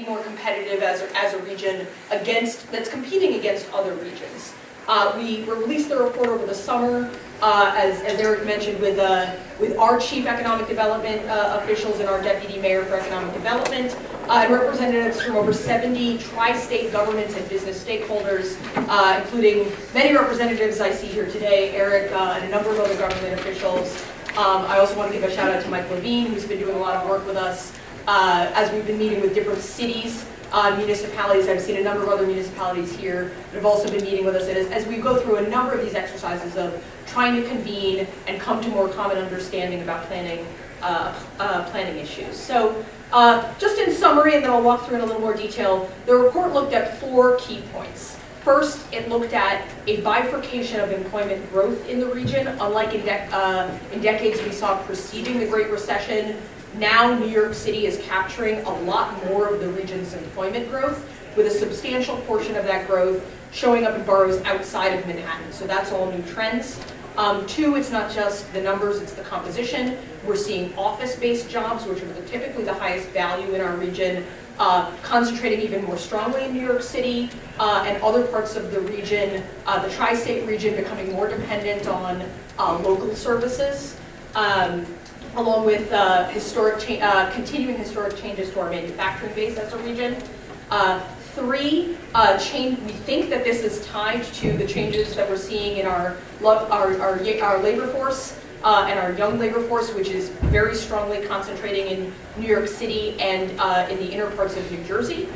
more competitive as a region that's competing against other regions. We released the report over the summer, as Eric mentioned, with our chief economic development officials and our deputy mayor for economic development, and representatives from over 70 tri-state governments and business stakeholders, including many representatives I see here today, Eric, and a number of other government officials. I also want to give a shout out to Mike Levine, who's been doing a lot of work with us as we've been meeting with different cities, municipalities. I've seen a number of other municipalities here that have also been meeting with us as we go through a number of these exercises of trying to convene and come to more common understanding about planning issues. So just in summary, and then I'll walk through in a little more detail, the report looked at 4 key points. First, it looked at a bifurcation of employment growth in the region. Unlike in decades we saw preceding the Great Recession, now New York City is capturing a lot more of the region's employment growth, with a substantial portion of that growth showing up in boroughs outside of Manhattan. So that's all new trends. 2, it's not just the numbers, it's the composition. We're seeing office-based jobs, which are typically the highest value in our region, concentrating even more strongly in New York City, and other parts of the region, the tri-state region, becoming more dependent on local services, along with continuing historic changes to our manufacturing base as a region. 3, we think that this is tied to the changes that we're seeing in our labor force and our young labor force, which is very strongly concentrating in New York City and in the inner parts of New Jersey,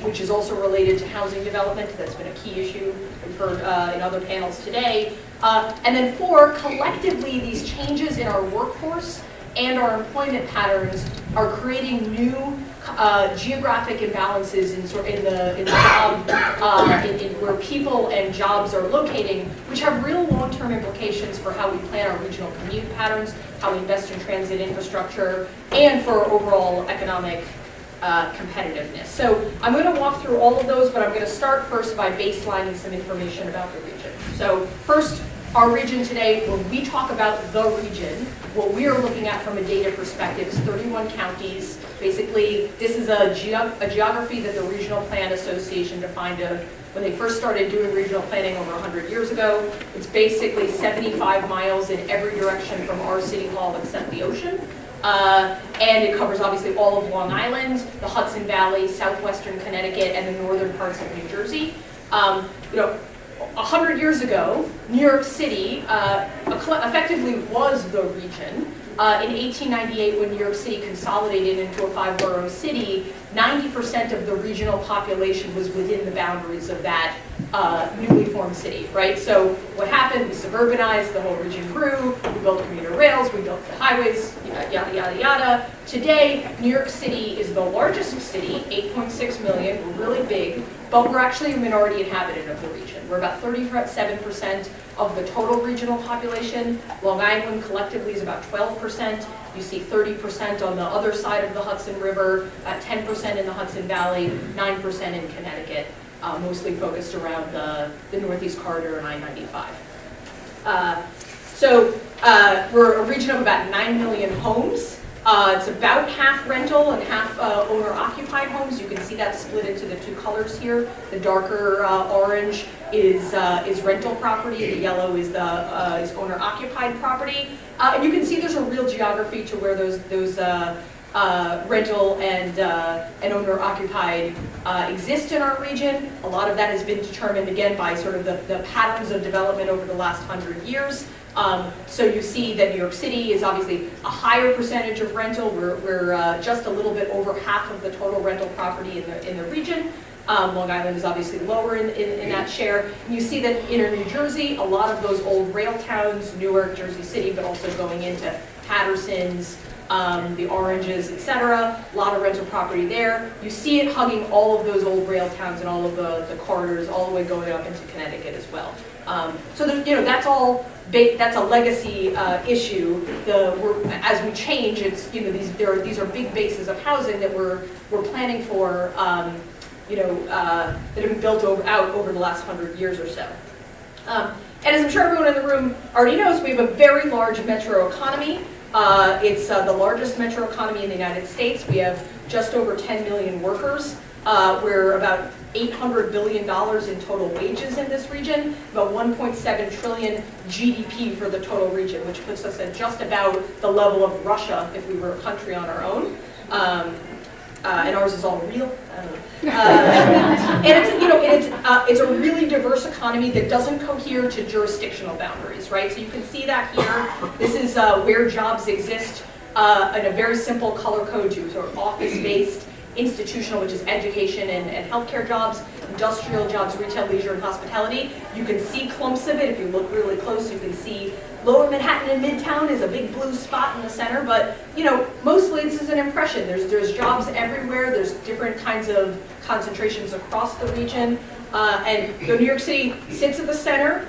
which is also related to housing development. That's been a key issue we've heard in other panels today. And then 4, collectively, these changes in our workforce and our employment patterns are creating new geographic imbalances in the job, where people and jobs are locating, which have real long-term implications for how we plan our regional commute patterns, how we invest in transit infrastructure, and for our overall economic competitiveness. So I'm going to walk through all of those, but I'm going to start first by baselining some information about the region. So first, our region today, when we talk about the region, what we are looking at from a data perspective is 31 counties. Basically, this is a geography that the Regional Plan Association defined when they first started doing regional planning over 100 years ago. It's basically 75 miles in every direction from our city hall except the ocean. And it covers obviously all of Long Island, the Hudson Valley, southwestern Connecticut, and the northern parts of New Jersey. 100 years ago, New York City effectively was the region. In 1898, when New York City consolidated into a 5-borough city, 90% of the regional population was within the boundaries of that newly formed city, right? So what happened, we suburbanized, the whole region grew, we built commuter rails, we built the highways, yada, yada, yada. Today, New York City is the largest city, 8.6 million, we're really big, but we're actually a minority inhabitant of the region. We're about 37% of the total regional population. Long Island collectively is about 12%. You see 30% on the other side of the Hudson River, 10% in the Hudson Valley, 9% in Connecticut, mostly focused around the Northeast Corridor and I-95. We're a region of about 9 million homes. It's about half rental and half owner-occupied homes. You can see that split into the 2 colors here. The darker orange is rental property. The yellow is owner-occupied property. And you can see there's a real geography to where those rental and owner-occupied exist in our region. A lot of that has been determined, again, by sort of the patterns of development over the last 100 years. So you see that New York City is obviously a higher percentage of rental. We're just a little bit over half of the total rental property in the region. Long Island is obviously lower in that share. And you see that in New Jersey, a lot of those old rail towns, Newark, Jersey City, but also going into Patterson's, the Oranges, etc. A lot of rental property there. You see it hugging all of those old rail towns and all of the corridors, all the way going up into Connecticut as well. So that's all. That's a legacy issue. As we change, it's these are big bases of housing that we're planning for. That have been built out over the last 100 years or so. And as I'm sure everyone in the room already knows, we have a very large metro economy. It's the largest metro economy in the United States. We have just over 10 million workers. We're about $800 billion in total wages in this region, about 1.7 trillion GDP for the total region, which puts us at just about the level of Russia if we were a country on our own. And ours is all real. I don't know. And it's a really diverse economy that doesn't cohere to jurisdictional boundaries, right? So you can see that here. This is where jobs exist in a very simple color code to sort of office-based, institutional, which is education and healthcare jobs, industrial jobs, retail, leisure, and hospitality. You can see clumps of it. If you look really close, you can see Lower Manhattan and Midtown is a big blue spot in the center, but mostly this is an impression. There's jobs everywhere. There's different kinds of concentrations across the region. And New York City sits at the center.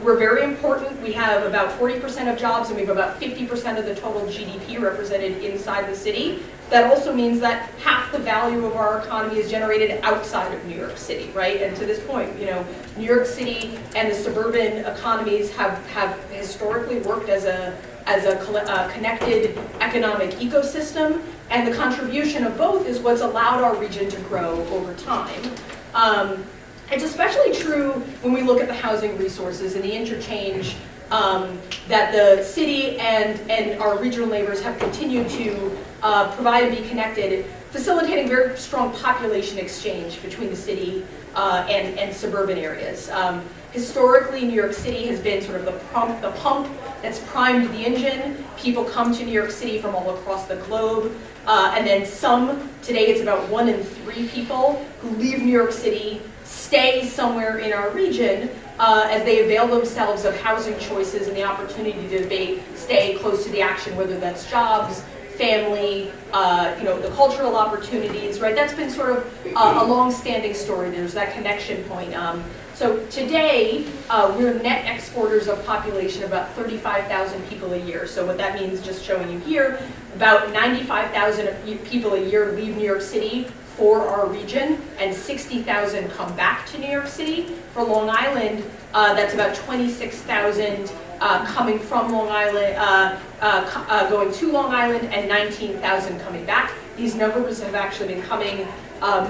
We're very important. We have about 40% of jobs, and we have about 50% of the total GDP represented inside the city. That also means that half the value of our economy is generated outside of New York City, right? And to this point, New York City and the suburban economies have historically worked as a connected economic ecosystem, and the contribution of both is what's allowed our region to grow over time. It's especially true when we look at the housing resources and the interchange that the city and our regional neighbors have continued to provide and be connected, facilitating very strong population exchange between the city and suburban areas. Historically, New York City has been sort of the pump that's primed the engine. People come to New York City from all across the globe. And then today it's about 1 in 3 people who leave New York City, stay somewhere in our region as they avail themselves of housing choices and the opportunity to stay close to the action, whether that's jobs, family, the cultural opportunities, right? That's been sort of a long-standing story. There's that connection point. So today, we're net exporters of population, about 35,000 people a year. So what that means, just showing you here, about 95,000 people a year leave New York City for our region, and 60,000 come back to New York City. For Long Island, that's about 26,000 coming from Long Island, going to Long Island, and 19,000 coming back. These numbers have actually been coming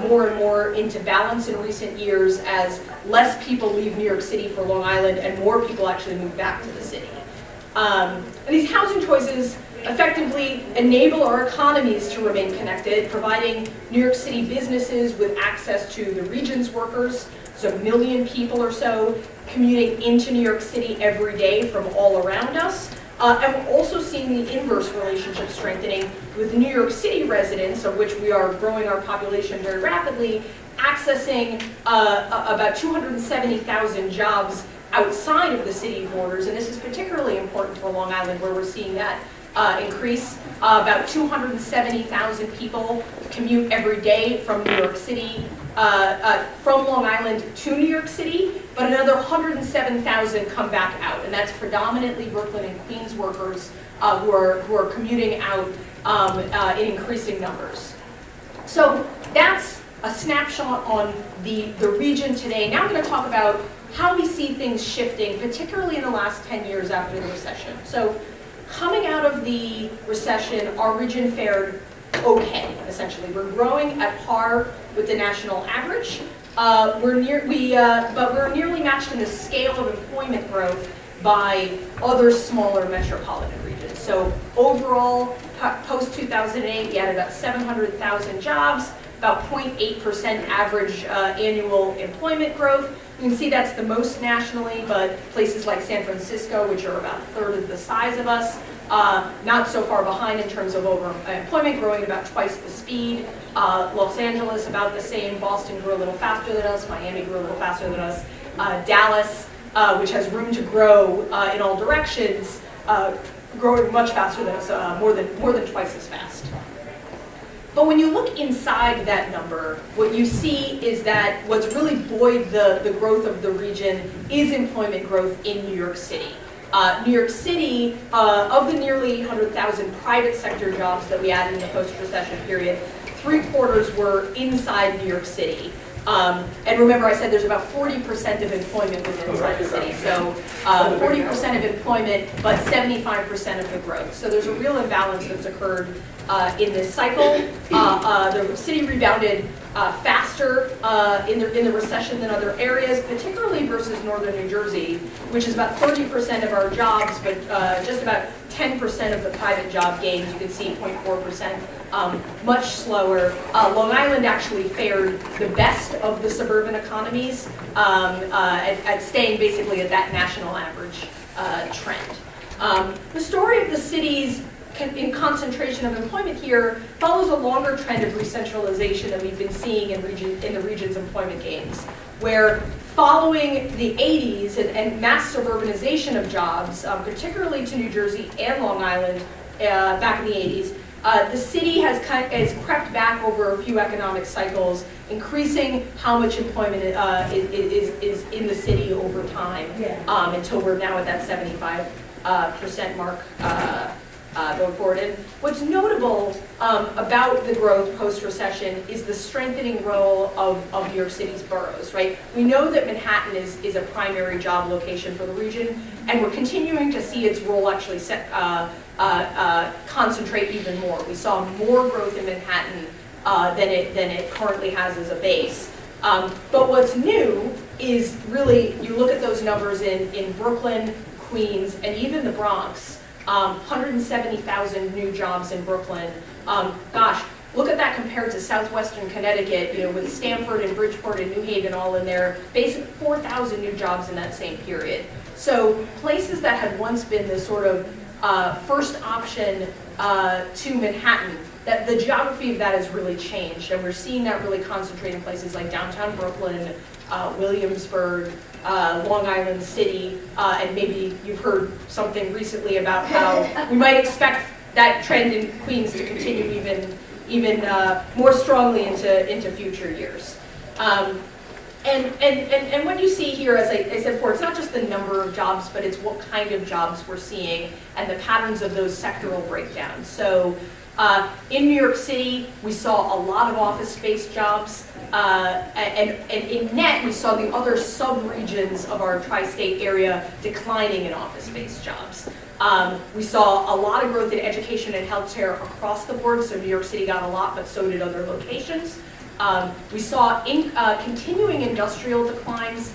more and more into balance in recent years as less people leave New York City for Long Island and more people actually move back to the city. And these housing choices effectively enable our economies to remain connected, providing New York City businesses with access to the region's workers. There's 1 million people or so commuting into New York City every day from all around us. And we're also seeing the inverse relationship strengthening with New York City residents, of which we are growing our population very rapidly, accessing about 270,000 jobs outside of the city borders. And this is particularly important for Long Island, where we're seeing that increase. About 270,000 people commute every day from New York City, from Long Island to New York City, but another 107,000 come back out, and that's predominantly Brooklyn and Queens workers who are commuting out in increasing numbers. So that's a snapshot on the region today. Now I'm going to talk about how we see things shifting, particularly in the last 10 years after the recession. So coming out of the recession, our region fared okay, essentially. We're growing at par with the national average. But we're nearly matched in the scale of employment growth by other smaller metropolitan regions. So overall, post-2008, we had about 700,000 jobs, about 0.8% average annual employment growth. You can see that's the most nationally, but places like San Francisco, which are about a third of the size of us, not so far behind in terms of employment, growing at about twice the speed. Los Angeles, about the same. Boston grew a little faster than us. Miami grew a little faster than us. Dallas, which has room to grow in all directions, growing much faster than us, more than twice as fast. But when you look inside that number, what you see is that what's really buoyed the growth of the region is employment growth in New York City. New York City, of the nearly 800,000 private sector jobs that we added in the post-recession period, 3/4 were inside New York City. And remember, I said there's about 40% of employment within inside the city. So 40% of employment, but 75% of the growth. So there's a real imbalance that's occurred in this cycle. The city rebounded faster in the recession than other areas, particularly versus northern New Jersey, which is about 30% of our jobs, but just about 10% of the private job gains. You can see 0.4%, much slower. Long Island actually fared the best of the suburban economies at staying basically at that national average trend. The story of the city's in concentration of employment here follows a longer trend of recentralization that we've been seeing in the region's employment gains, where following the 80s and mass suburbanization of jobs, particularly to New Jersey and Long Island back in the 80s, the city has crept back over a few economic cycles, increasing how much employment is in the city over time, until we're now at that 75% mark going forward. And what's notable about the growth post-recession is the strengthening role of New York City's boroughs, right? We know that Manhattan is a primary job location for the region, and we're continuing to see its role actually concentrate even more. We saw more growth in Manhattan than it currently has as a base. But what's new is really, you look at those numbers in Brooklyn, Queens, and even the Bronx. 170,000 new jobs in Brooklyn. Gosh, look at that compared to southwestern Connecticut, with Stamford and Bridgeport and New Haven all in there. Basically 4,000 new jobs in that same period. So places that had once been the sort of first option to Manhattan, that the geography of that has really changed, and we're seeing that really concentrate in places like downtown Brooklyn, Williamsburg, Long Island City, and maybe you've heard something recently about how we might expect that trend in Queens to continue even more strongly into future years. And what you see here, as I said before, it's not just the number of jobs, but it's what kind of jobs we're seeing and the patterns of those sectoral breakdowns. So in New York City, we saw a lot of office-based jobs, and in net, we saw the other sub-regions of our tri-state area declining in office-based jobs. We saw a lot of growth in education and healthcare across the board, so New York City got a lot, but so did other locations. We saw continuing industrial declines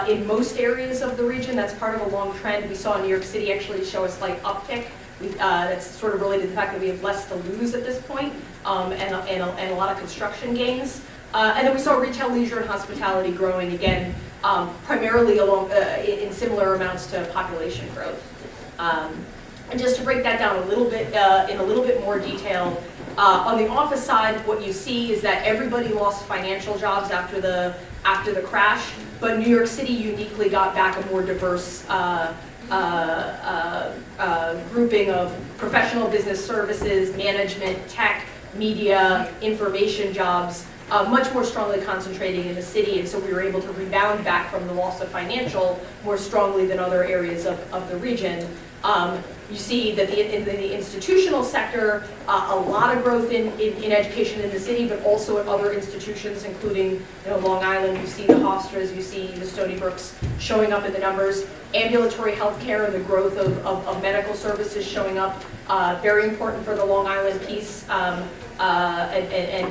in most areas of the region. That's part of a long trend. We saw New York City actually show a slight uptick. That's sort of related to the fact that we have less to lose at this point, and a lot of construction gains. And then we saw retail, leisure, and hospitality growing again, primarily in similar amounts to population growth. And just to break that down a little bit, in a little bit more detail, on the office side, what you see is that everybody lost financial jobs after the crash, but New York City uniquely got back a more diverse grouping of professional business services, management, tech, media, information jobs, much more strongly concentrating in the city, and so we were able to rebound back from the loss of financial more strongly than other areas of the region. You see that in the institutional sector, a lot of growth in education in the city, but also at other institutions, including Long Island. You see the Hofstras, you see the Stony Brooks showing up in the numbers. Ambulatory healthcare and the growth of medical services showing up, very important for the Long Island piece, and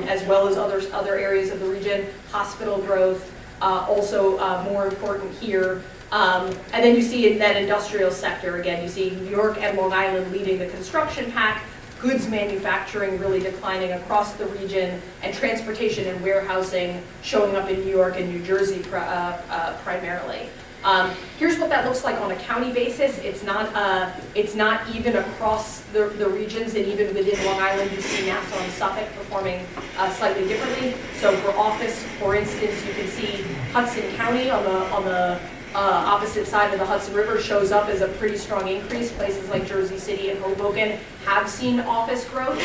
as well as other areas of the region. Hospital growth, also more important here. And then you see in that industrial sector, again, you see New York and Long Island leading the construction pack, goods manufacturing really declining across the region, and transportation and warehousing showing up in New York and New Jersey primarily. Here's what that looks like on a county basis. It's not even across the regions, and even within Long Island, you see Nassau and Suffolk performing slightly differently. So for office, for instance, you can see Hudson County on the opposite side of the Hudson River shows up as a pretty strong increase. Places like Jersey City and Hoboken have seen office growth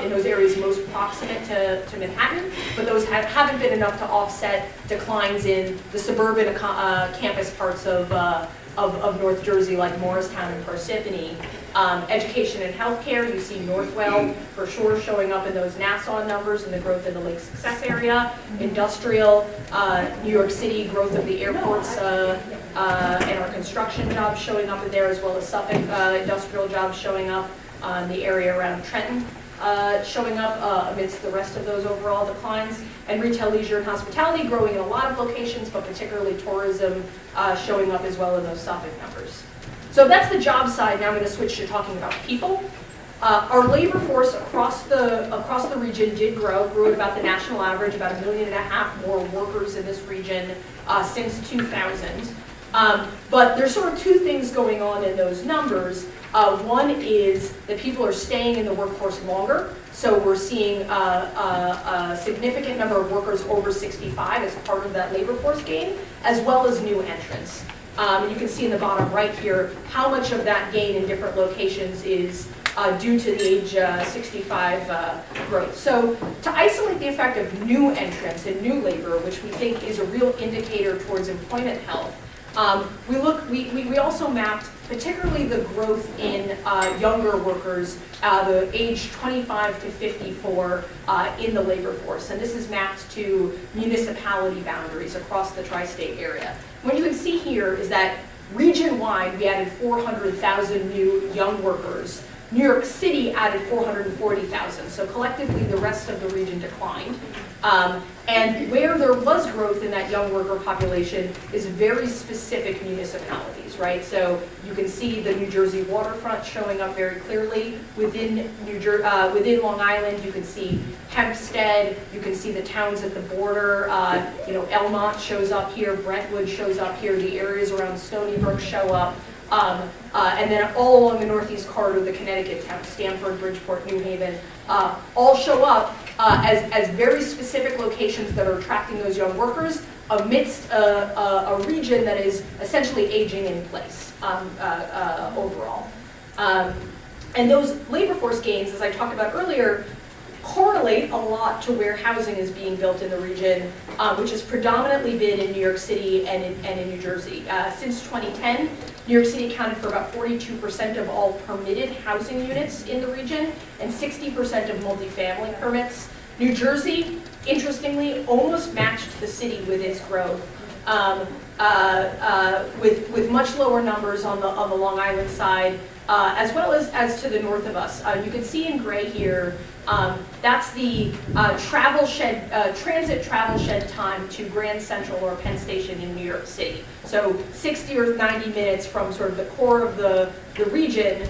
in those areas most proximate to Manhattan, but those haven't been enough to offset declines in the suburban campus parts of North Jersey, like Morristown and Parsippany. Education and healthcare, you see Northwell for sure showing up in those Nassau numbers and the growth in the Lake Success area. Industrial, New York City, growth of the airports and our construction jobs showing up in there, as well as Suffolk industrial jobs showing up in the area around Trenton. Showing up amidst the rest of those overall declines, and retail, leisure, and hospitality growing in a lot of locations, but particularly tourism showing up as well in those Suffolk numbers. So that's the job side. Now I'm going to switch to talking about people. Our labor force across the region did grew at about the national average, about 1.5 million more workers in this region since 2000. But there's sort of two things going on in those numbers. One is that people are staying in the workforce longer, so we're seeing a significant number of workers over 65 as part of that labor force gain, as well as new entrants. You can see in the bottom right here how much of that gain in different locations is due to the age 65 growth. So to isolate the effect of new entrants and new labor, which we think is a real indicator towards employment health, we also mapped particularly the growth in younger workers, the age 25 to 54 in the labor force. And this is mapped to municipality boundaries across the tri-state area. What you can see here is that region-wide, we added 400,000 new young workers. New York City added 440,000, so collectively the rest of the region declined. And where there was growth in that young worker population is very specific municipalities, right? So you can see the New Jersey waterfront showing up very clearly. Within Long Island, you can see Hempstead, you can see the towns at the border, Elmont shows up here, Brentwood shows up here, the areas around Stony Brook show up. And then all along the Northeast corridor, the Connecticut towns, Stamford, Bridgeport, New Haven, all show up as very specific locations that are attracting those young workers amidst a region that is essentially aging in place overall. And those labor force gains, as I talked about earlier, correlate a lot to where housing is being built in the region, which has predominantly been in New York City and in New Jersey. Since 2010, New York City accounted for about 42% of all permitted housing units in the region and 60% of multifamily permits. New Jersey, interestingly, almost matched the city with its growth, with much lower numbers on the Long Island side, as well as to the north of us. You can see in gray here, that's the transit travel shed time to Grand Central or Penn Station in New York City. So 60 or 90 minutes from sort of the core of the region.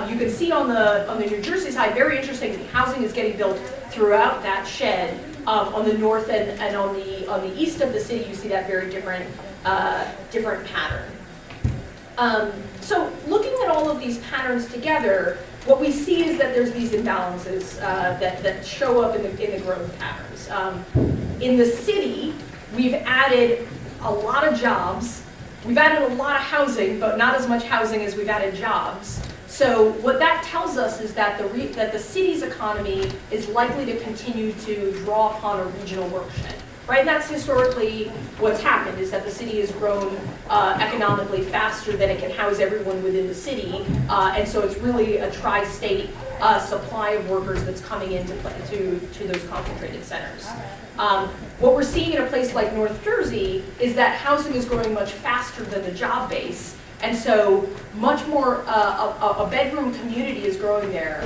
You can see on the New Jersey side, very interesting, housing is getting built throughout that shed. On the north and on the east of the city, you see that very different pattern. So looking at all of these patterns together, what we see is that there's these imbalances that show up in the growth patterns. In the city, we've added a lot of jobs. We've added a lot of housing, but not as much housing as we've added jobs. So what that tells us is that the city's economy is likely to continue to draw upon a regional watershed. Right, and that's historically what's happened, is that the city has grown economically faster than it can house everyone within the city, and so it's really a tri-state supply of workers that's coming into play to those concentrated centers. What we're seeing in a place like North Jersey is that housing is growing much faster than the job base, and so much more a bedroom community is growing there.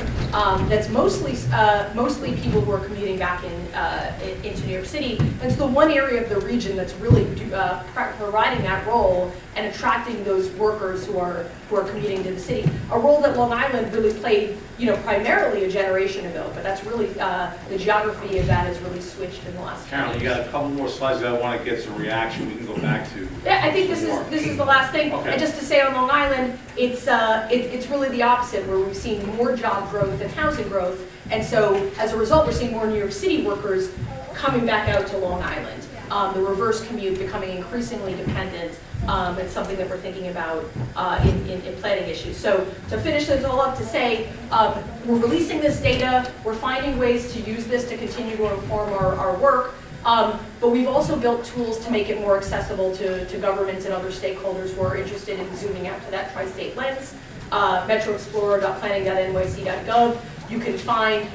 That's mostly people who are commuting back into New York City. And it's the one area of the region that's really providing that role and attracting those workers who are commuting to the city. A role that Long Island really played, primarily a generation ago. But that's really the geography of that has really switched in the last. Carolyn, you got a couple more slides that I want to get some reaction. We can go back to. Yeah, I think this is the last thing. Okay. And just to say on Long Island, it's really the opposite, where we've seen more job growth than housing growth, and so as a result, we're seeing more New York City workers coming back out to Long Island. The reverse commute becoming increasingly dependent. It's something that we're thinking about in planning issues. So to finish this all up, to say we're releasing this data, we're finding ways to use this to continue to inform our work. But we've also built tools to make it more accessible to governments and other stakeholders who are interested in zooming out to that tri-state lens. metroexplorer.planning.nyc.gov. You can find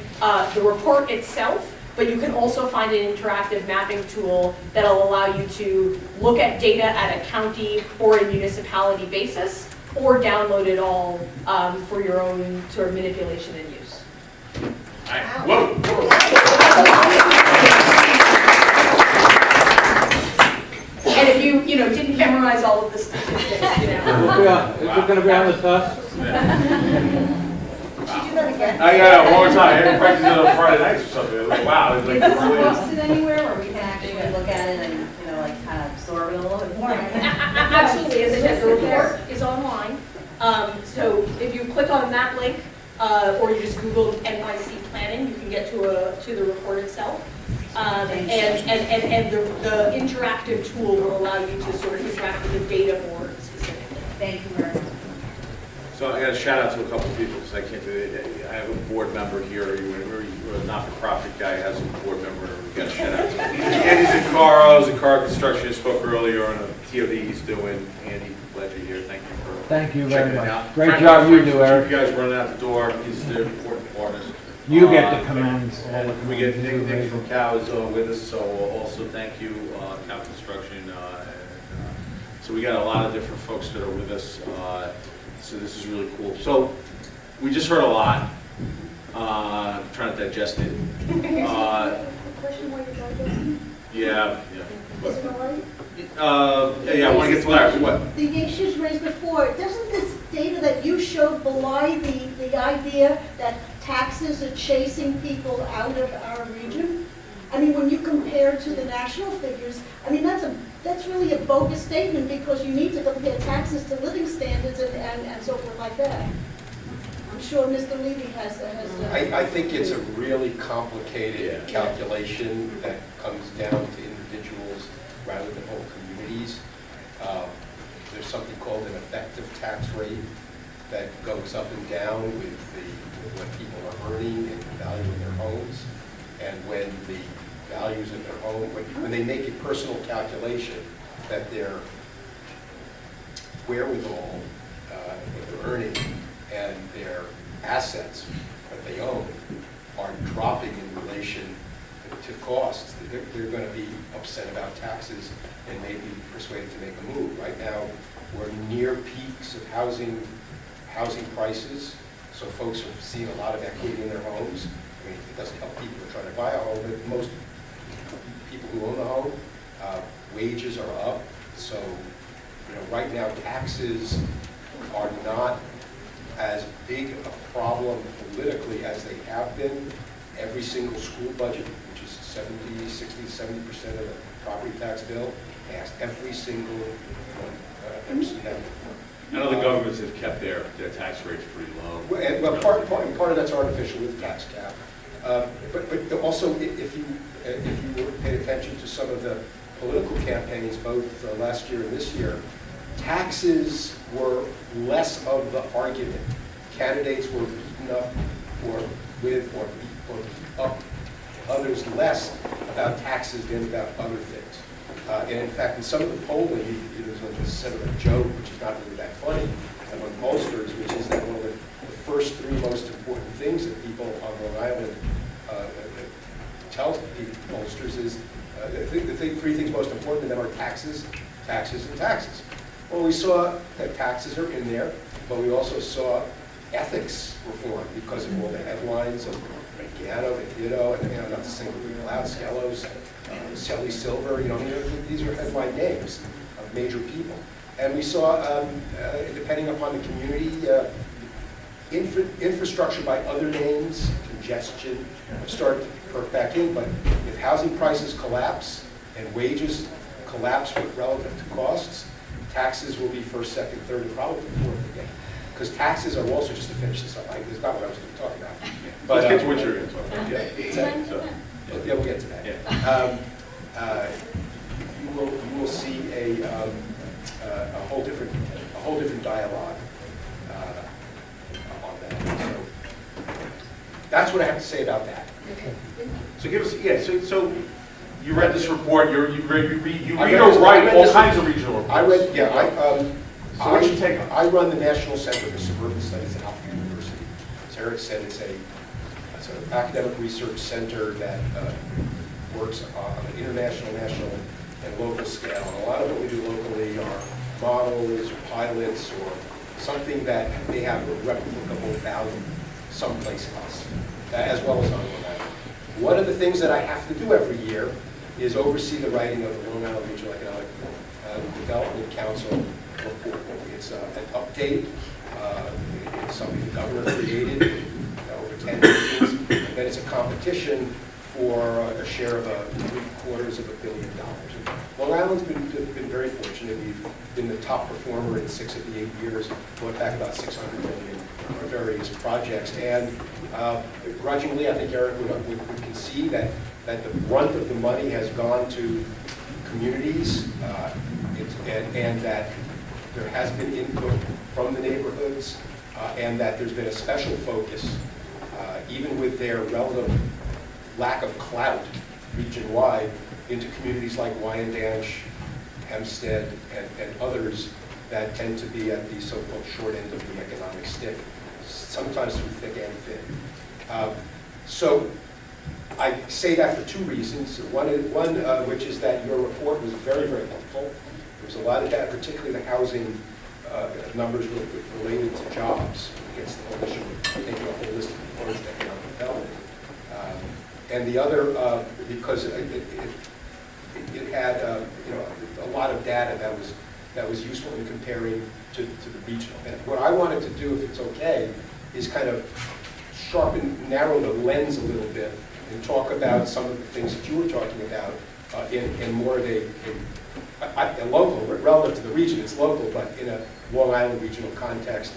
the report itself, but you can also find an interactive mapping tool that'll allow you to look at data at a county or a municipality basis, or download it all for your own sort of manipulation and use. All right. Whoa. And if you didn't memorize all of the statistics, Is it going to be on the test? I got one more time. I didn't practice it on Friday nights or something. It was like, wow. It was Is like, this really- posted anywhere where we can actually look at it and, like kind of absorb it a little bit more? Absolutely, as I said, the report is online. So if you click on that link, or you just Google NYC planning, you can get to the report itself. And the interactive tool will allow you to sort of interact with the data more specifically. Thank you very much. So I got a shout out to a couple of people because I can't do it. I have a board member here. You're a not-for-profit guy has a board member. We got a shout out to Andy Zaccaro, Zaccaro Construction. I spoke earlier on a TOD he's doing. Andy, glad you're here. Thank you for Thank you very checking it much. out. Great Frank- job you Frank, do, Eric. You guys running out the door. He's the important partners. You get the commends. And we get Nick from Cow is with us, so also thank you, Cow Construction. So we got a lot of different folks that are with us. So this is really cool. So we just heard a lot. Trying to digest it. Question while you're digesting? Yeah. Is it all right? Yeah, I want to get to Larry. What? The issues raised before, doesn't this data that you showed belie the idea that taxes are chasing people out of our region? I mean, when you compare to the national figures, I mean, that's really a bogus statement because you need to compare taxes to living standards and so forth like that. I'm sure Mr. Levy has. I think it's a really complicated Yeah. calculation that comes down to individuals rather than whole communities. There's something called an effective tax rate that goes up and down with what people are earning and valuing their homes. And when the values of their home, when they make a personal calculation that their wherewithal, what they're earning, and their assets that they own are dropping in relation to costs, they're going to be upset about taxes and maybe persuaded to make a move. Right now, we're near peaks of housing prices, so folks are seeing a lot of equity in their homes. I mean, it doesn't help people who are trying to buy a home, but most people who own a home, wages are up. So, right now taxes are not as big a problem politically as they have been. Every single school budget, which is 70% of the property tax bill, passed every single one, ever seen that before. I know the governments have kept their tax rates pretty low. Well, part of that's artificial with the tax cap. But also, if you paid attention to some of the political campaigns, both last year and this year, taxes were less of the argument. Candidates were beaten up or beat up others less about taxes than about other things. And in fact, in some of the polling, it was sort of a joke, which is not really that funny, among pollsters, which is that one of the first three most important things that people on Long Island tell pollsters is the three things most important to them are taxes, taxes, and taxes. Well, we saw that taxes are in there, but we also saw ethics reform because of all the headlines of Reggiano, and not to single people out, Skelos, Shelley Silver, these are headline names of major people. And we saw, depending upon the community, infrastructure by other names, congestion, have started to perk back in, but if housing prices collapse and wages collapse relative to costs, taxes will be first, second, third, and probably fourth again. Because taxes are also, just to finish this up, it's not what I was going to talk about. But, Let's get to what you're going to talk about. Yeah, we'll get to that. Yeah. You will see a whole different dialogue on that. So that's what I have to say about that. So give us, so you read this report, you read I or read write all this- kinds of regional reports. I read, So what you take? I run the National Center for Suburban Studies at Hopkins University. As Eric said, it's an academic research center that works on an international, national, and local scale. And a lot of what we do locally are models or pilots or something that may have a replicable value someplace else, as well as on Long Island. One of the things that I have to do every year is oversee the writing of the Long Island Regional Economic Development Council report. It's an update. It's something the governor created over 10 meetings, and then it's a competition for a share of $750 million. Long Island's been very fortunate. We've been the top performer in 6 of the 8 years, going back about $600 million on various projects. And grudgingly, I think Eric would concede that the brunt of the money has gone to communities, and that there has been input from the neighborhoods, and that there's been a special focus, even with their relative lack of clout region-wide, into communities like Wyandanch, Hempstead, and others that tend to be at the so-called short end of the economic stick, sometimes through thick and thin. So I say that for two reasons. One, which is that your report was very, very helpful. There was a lot of that, particularly the housing numbers related to jobs, against the whole issue of taking a holistic approach to economic development. And the other, because it had a lot of data that was useful in comparing to the regional. And what I wanted to do, if it's okay, is kind of narrow the lens a little bit and talk about some of the things that you were talking about in more of a local, relative to the region, it's local, but in a Long Island regional context,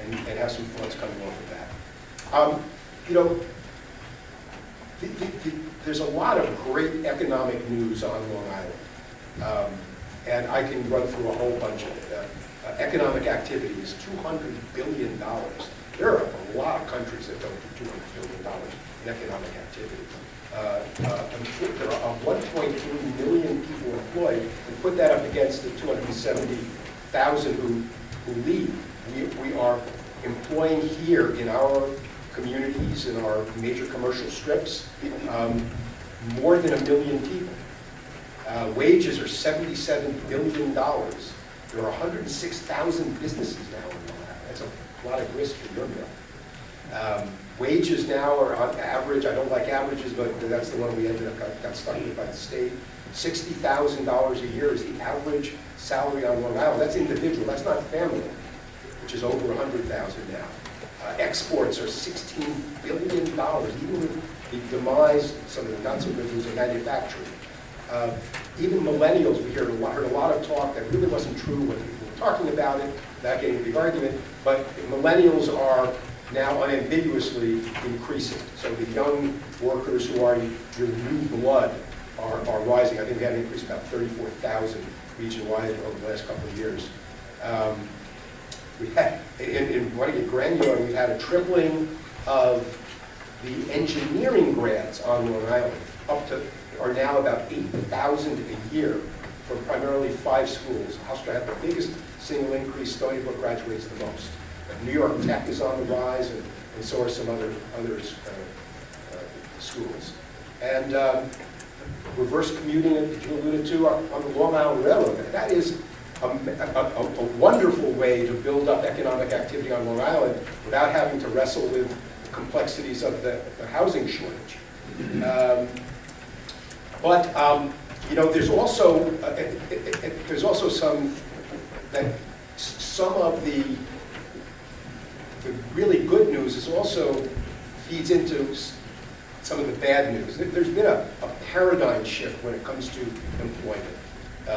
and have some thoughts coming off of that. There's a lot of great economic news on Long Island, and I can run through a whole bunch of it. Economic activity is $200 billion. There are a lot of countries that don't do $200 billion in economic activity. There are 1.3 million people employed, and put that up against the 270,000 who leave. We are employing here in our communities, in our major commercial strips, more than 1 million people. Wages are $77 billion. There are 106,000 businesses now in Long Island. That's a lot of grist for your mill. Wages now are on average, I don't like averages, but that's the one we ended up got stuck with by the state. $60,000 a year is the average salary on Long Island. That's individual, that's not family, which is over 100,000 now. Exports are $16 billion, even with the demise, some of the not so good things of manufacturing. Even millennials, we heard a lot of talk that really wasn't true when people were talking about it, not getting a big argument, but millennials are now unambiguously increasing. So the young workers who are your new blood are rising. I think we had an increase of about 34,000 region-wide over the last couple of years. We had, in want to get granular, we've had a tripling of the engineering grads on Long Island, are now about 8,000 a year from primarily 5 schools. Hofstra had the biggest single increase. Stony Brook graduates the most. New York Tech is on the rise, and so are some other schools. And reverse commuting, that you alluded to, on the Long Island Railroad. That is a wonderful way to build up economic activity on Long Island without having to wrestle with the complexities of the housing shortage. There's also some of the really good news is also feeds into some of the bad news. There's been a paradigm shift when it comes to employment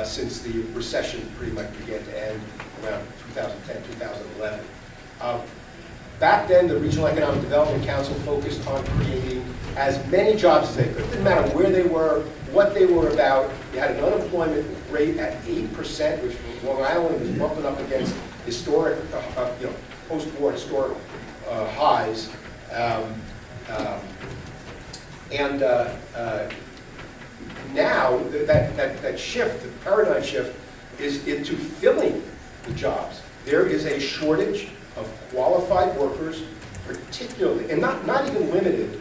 since the recession pretty much began to end around 2010, 2011. Back then, the Regional Economic Development Council focused on creating as many jobs as they could. It didn't matter where they were, what they were about. You had an unemployment rate at 8%, which for Long Island was bumping up against historic, post-war historic highs. Now that shift, the paradigm shift, is into filling the jobs. there is a shortage of qualified workers, particularly, and not even limited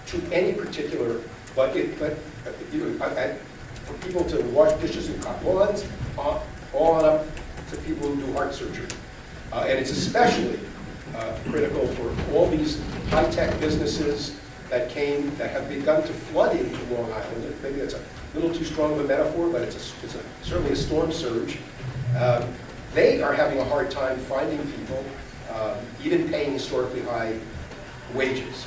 to any particular, but for people to wash dishes and cut lawns, all up to people who do heart surgery. And it's especially critical for all these high-tech businesses that have begun to flood into Long Island. Maybe that's a little too strong of a metaphor, but it's certainly a storm surge. They are having a hard time finding people, even paying historically high wages.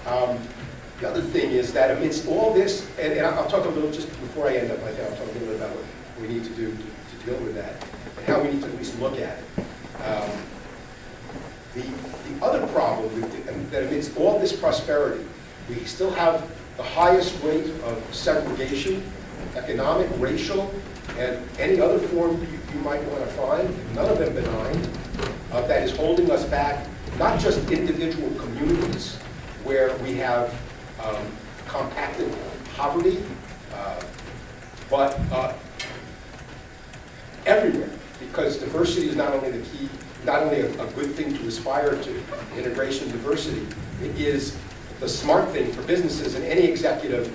The other thing is that amidst all this, and I'll talk a little, just before I end up my thing, I'll talk a little bit about what we need to do to deal with that, and how we need to at least look at it. The other problem that amidst all this prosperity, we still have the highest rate of segregation, economic, racial, and any other form you might want to find, none of them benign, that is holding us back, not just individual communities where we have compacted poverty, but everywhere, because diversity is not only the key, not only a good thing to aspire to, integration and diversity, it is the smart thing for businesses, and any executive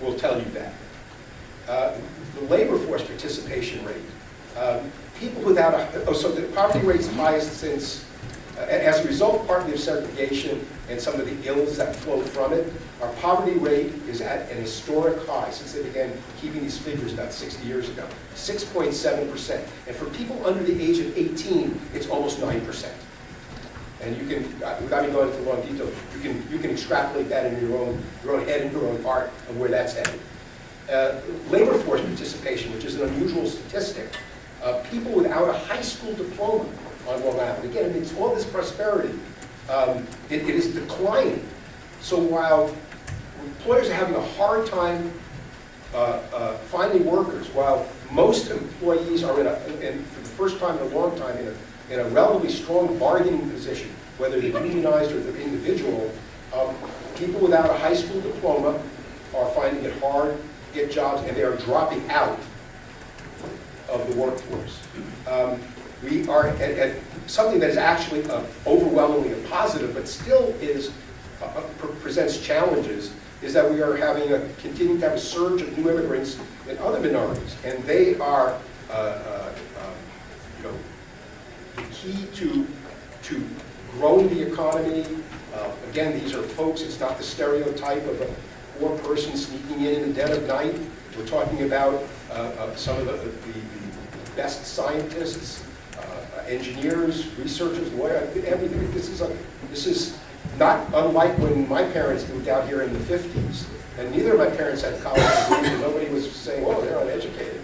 will tell you that. The labor force participation rate, people without so the poverty rate is highest since, as a result partly of segregation and some of the ills that flow from it, our poverty rate is at an historic high since they began keeping these figures about 60 years ago, 6.7%. And for people under the age of 18, it's almost 9%. And you can, without me going into long detail, you can extrapolate that in your own head and your own heart of where that's headed. Labor force participation, which is an unusual statistic, people without a high school diploma on Long Island. Again, amidst all this prosperity, it is declining. So while employers are having a hard time finding workers, while most employees are in for the first time in a long time, in a relatively strong bargaining position, whether they're unionized or they're individual, people without a high school diploma are finding it hard to get jobs, and they are dropping out of the workforce. We are at something that is actually overwhelmingly a positive, but still is presents challenges, is that we are continuing to have a surge of new immigrants in other minorities, and they are the key to growing the economy. Again, these are folks, it's not the stereotype of a poor person sneaking in the dead of night. We're talking about some of the best scientists, engineers, researchers, lawyers, everything. This is not unlike when my parents moved out here in the 50s, and neither of my parents had college degrees, and nobody was saying, "Oh, they're uneducated."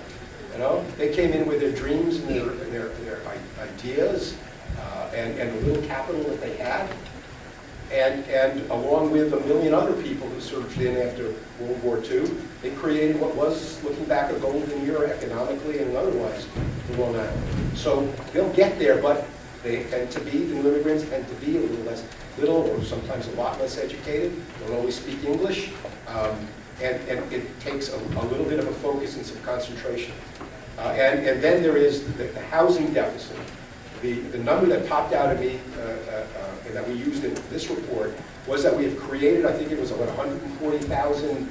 You know, they came in with their dreams and their ideas and the little capital that they had, and along with a million other people who surged in after World War II, they created what was, looking back, a golden era economically and otherwise for Long Island. So they'll get there, but they tend to be, the new immigrants tend to be a little or sometimes a lot less educated, don't always speak English, and it takes a little bit of a focus and some concentration. And then there is the housing deficit. The number that popped out at me and that we used in this report was that we have created, I think it was about 140,000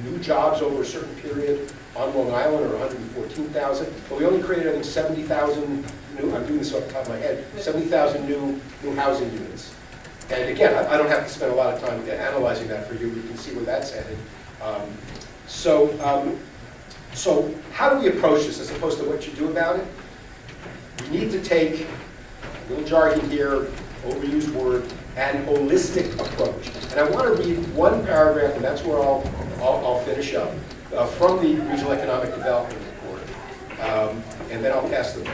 new jobs over a certain period on Long Island, or 114,000, but we only created, I think, 70,000 new, I'm doing this off the top of my head, 70,000 new housing units. And again, I don't have to spend a lot of time analyzing that for you. You can see where that's headed. So how do we approach this as opposed to what you do about it? We need to take, a little jargon here, overused word, an holistic approach. And I want to read one paragraph, and that's where I'll finish up, from the Regional Economic Development Report. And then I'll pass the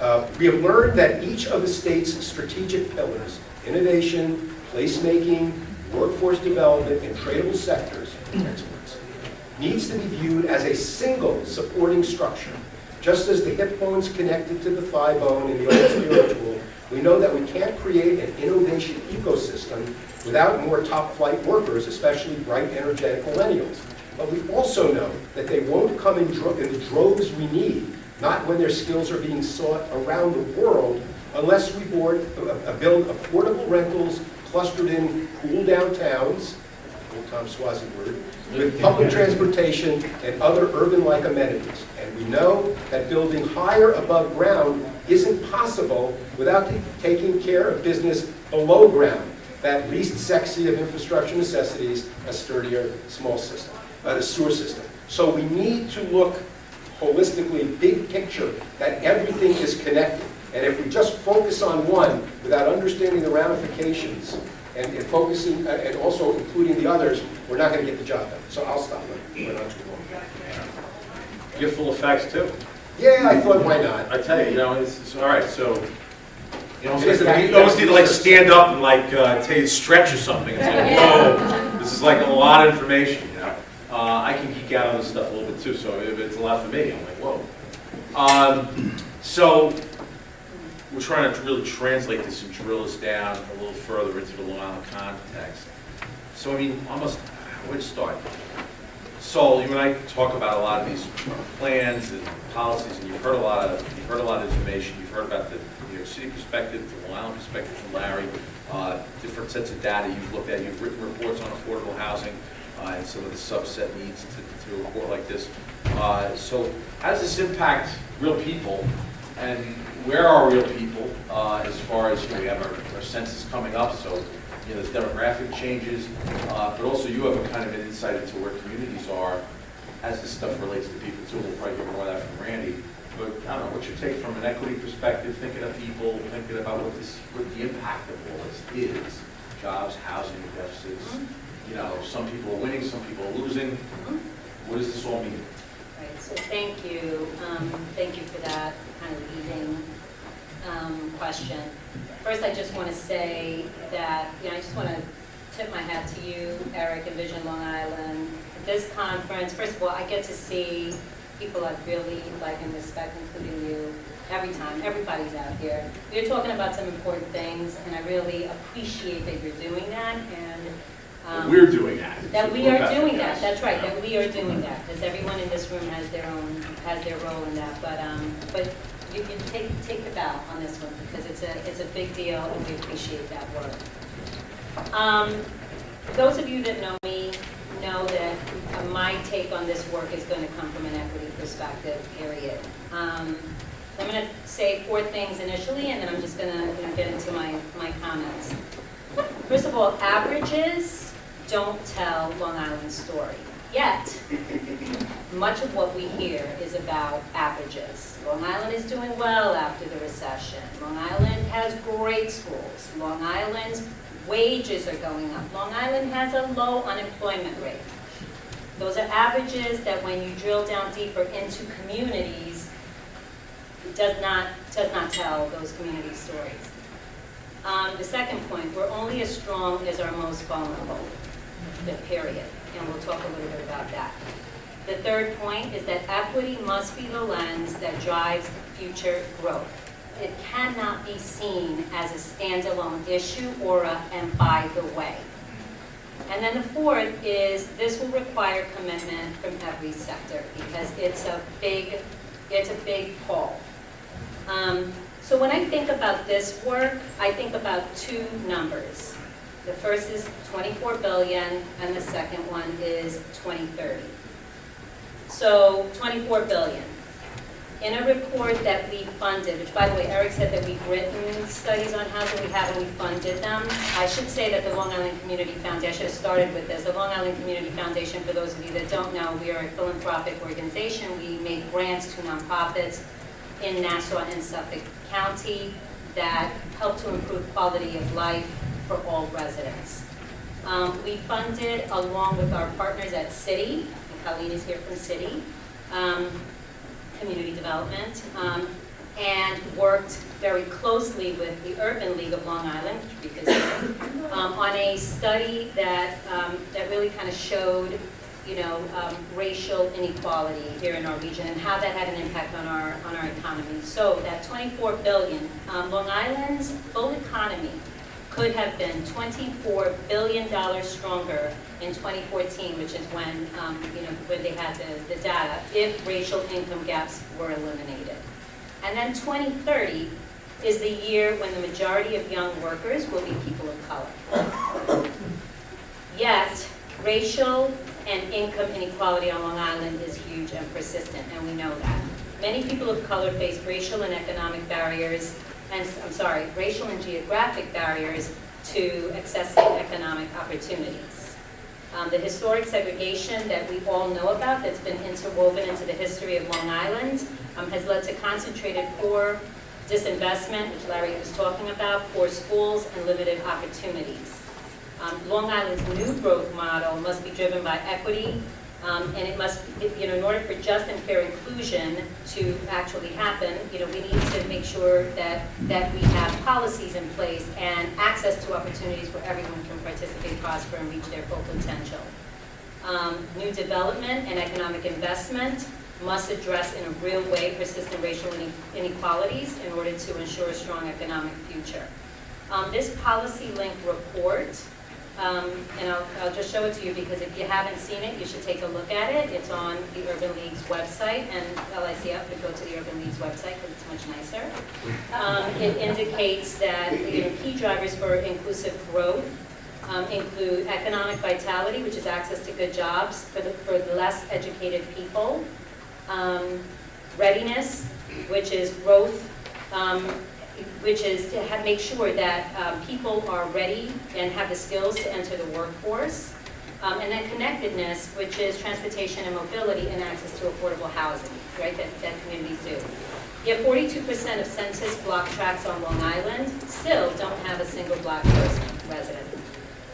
on. We have learned that each of the state's strategic pillars, innovation, placemaking, workforce development, and tradable sectors, exports, needs to be viewed as a single supporting structure. Just as the hip bone's connected to the thigh bone in the old spiritual, we know that we can't create an innovation ecosystem without more top-flight workers, especially bright, energetic millennials. But we also know that they won't come in the droves we need not when their skills are being sought around the world, unless we build affordable rentals clustered in cool downtowns, old Tom Swazi word, with public transportation and other urban-like amenities. And we know that building higher above ground isn't possible without taking care of business below ground, that least sexy of infrastructure necessities, a sturdier small system, a sewer system. So we need to look holistically, big picture, that everything is connected. And if we just focus on one without understanding the ramifications and focusing, and also including the others, we're not going to get the job done. So I'll stop. We're not too long. You're full of facts too. Yeah, I thought, why not? I tell you, it's all right, so, you It is a- you almost need to like stand up and like, take a stretch or something, and say, whoa, this is like a lot of information, you know? I can geek out on this stuff a little bit too, so if it's a lot for me, I'm like, whoa. So, we're trying to really translate this and drill this down a little further into the Long Island context. So, I mean, almost, where to start? So, you and I talk about a lot of these plans and policies, and you've heard a lot of information. You've heard about the New York City perspective, the Long Island perspective from Larry, different sets of data you've looked at. You've written reports on affordable housing and some of the subset needs to a report like this. So, how does this impact real people? And where are real people as far as, we have our census coming up, so there's demographic changes, but also you have a kind of an insight into where communities are as this stuff relates to people too. We'll probably get more of that from Randy. But I don't know, what's your take from an equity perspective, thinking of people, thinking about what the impact of all this is? Jobs, housing deficits, some people are winning, some people are losing. What does this all mean? Right, so thank you. Thank you for that kind of leading question. First, I just want to say that, I just want to tip my hat to you, Eric, and Vision Long Island. This conference, first of all, I get to see people I really like and respect, including you, every time. Everybody's out here. You're talking about some important things, and I really appreciate that you're doing that. And We're doing that. that we are doing that. That's right. That we are doing that, because everyone in this room has their role in that. But you can take the bow on this one, because it's a big deal, and we appreciate that work. Those of you that know me know that my take on this work is going to come from an equity perspective, period. I'm going to say 4 things initially, and then I'm just going to get into my comments. First of all, averages don't tell Long Island's story. Yet, much of what we hear is about averages. Long Island is doing well after the recession. Long Island has great schools. Long Island's wages are going up. Long Island has a low unemployment rate. Those are averages that when you drill down deeper into communities, it does not tell those community stories. The second point, we're only as strong as our most vulnerable, period. And we'll talk a little bit about that. The third point is that equity must be the lens that drives future growth. It cannot be seen as a standalone issue or and by the way. And then the fourth is this will require commitment from every sector, because it's a big call. So when I think about this work, I think about 2 numbers. The first is 24 billion, and the second one is 2030. So 24 billion. In a report that we funded, which by the way, Eric said that we've written studies on housing, we haven't, we funded them. I should say that the Long Island Community Foundation, I should have started with this. The Long Island Community Foundation, for those of you that don't know, we are a philanthropic organization. We make grants to nonprofits in Nassau and Suffolk County that help to improve quality of life for all residents. We funded, along with our partners at Citi, and Colleen is here from Citi, Community Development, and worked very closely with the Urban League of Long Island, because on a study that really kind of showed, racial inequality here in our region and how that had an impact on our economy. So that 24 billion, Long Island's full economy could have been $24 billion stronger in 2014, which is when, when they had the data, if racial income gaps were eliminated. And then 2030 is the year when the majority of young workers will be people of color. Yet, racial and income inequality on Long Island is huge and persistent, and we know that. Many people of color face racial and economic barriers, racial and geographic barriers to accessing economic opportunities. The historic segregation that we all know about that's been interwoven into the history of Long Island has led to concentrated poor, disinvestment, which Larry was talking about, poor schools, and limited opportunities. Long Island's new growth model must be driven by equity, and it must, in order for just and fair inclusion to actually happen, we need to make sure that we have policies in place and access to opportunities where everyone can participate, prosper, and reach their full potential. New development and economic investment must address in a real way persistent racial inequalities in order to ensure a strong economic future. This policy link report, and I'll just show it to you because if you haven't seen it, you should take a look at it. It's on the Urban League's website, and LICF would go to the Urban League's website because it's much nicer. It indicates that key drivers for inclusive growth include economic vitality, which is access to good jobs for the less educated people, readiness, which is growth, which is to make sure that people are ready and have the skills to enter the workforce, and then connectedness, which is transportation and mobility and access to affordable housing, right, that communities do. Yet 42% of census block tracts on Long Island still don't have a single Black person resident.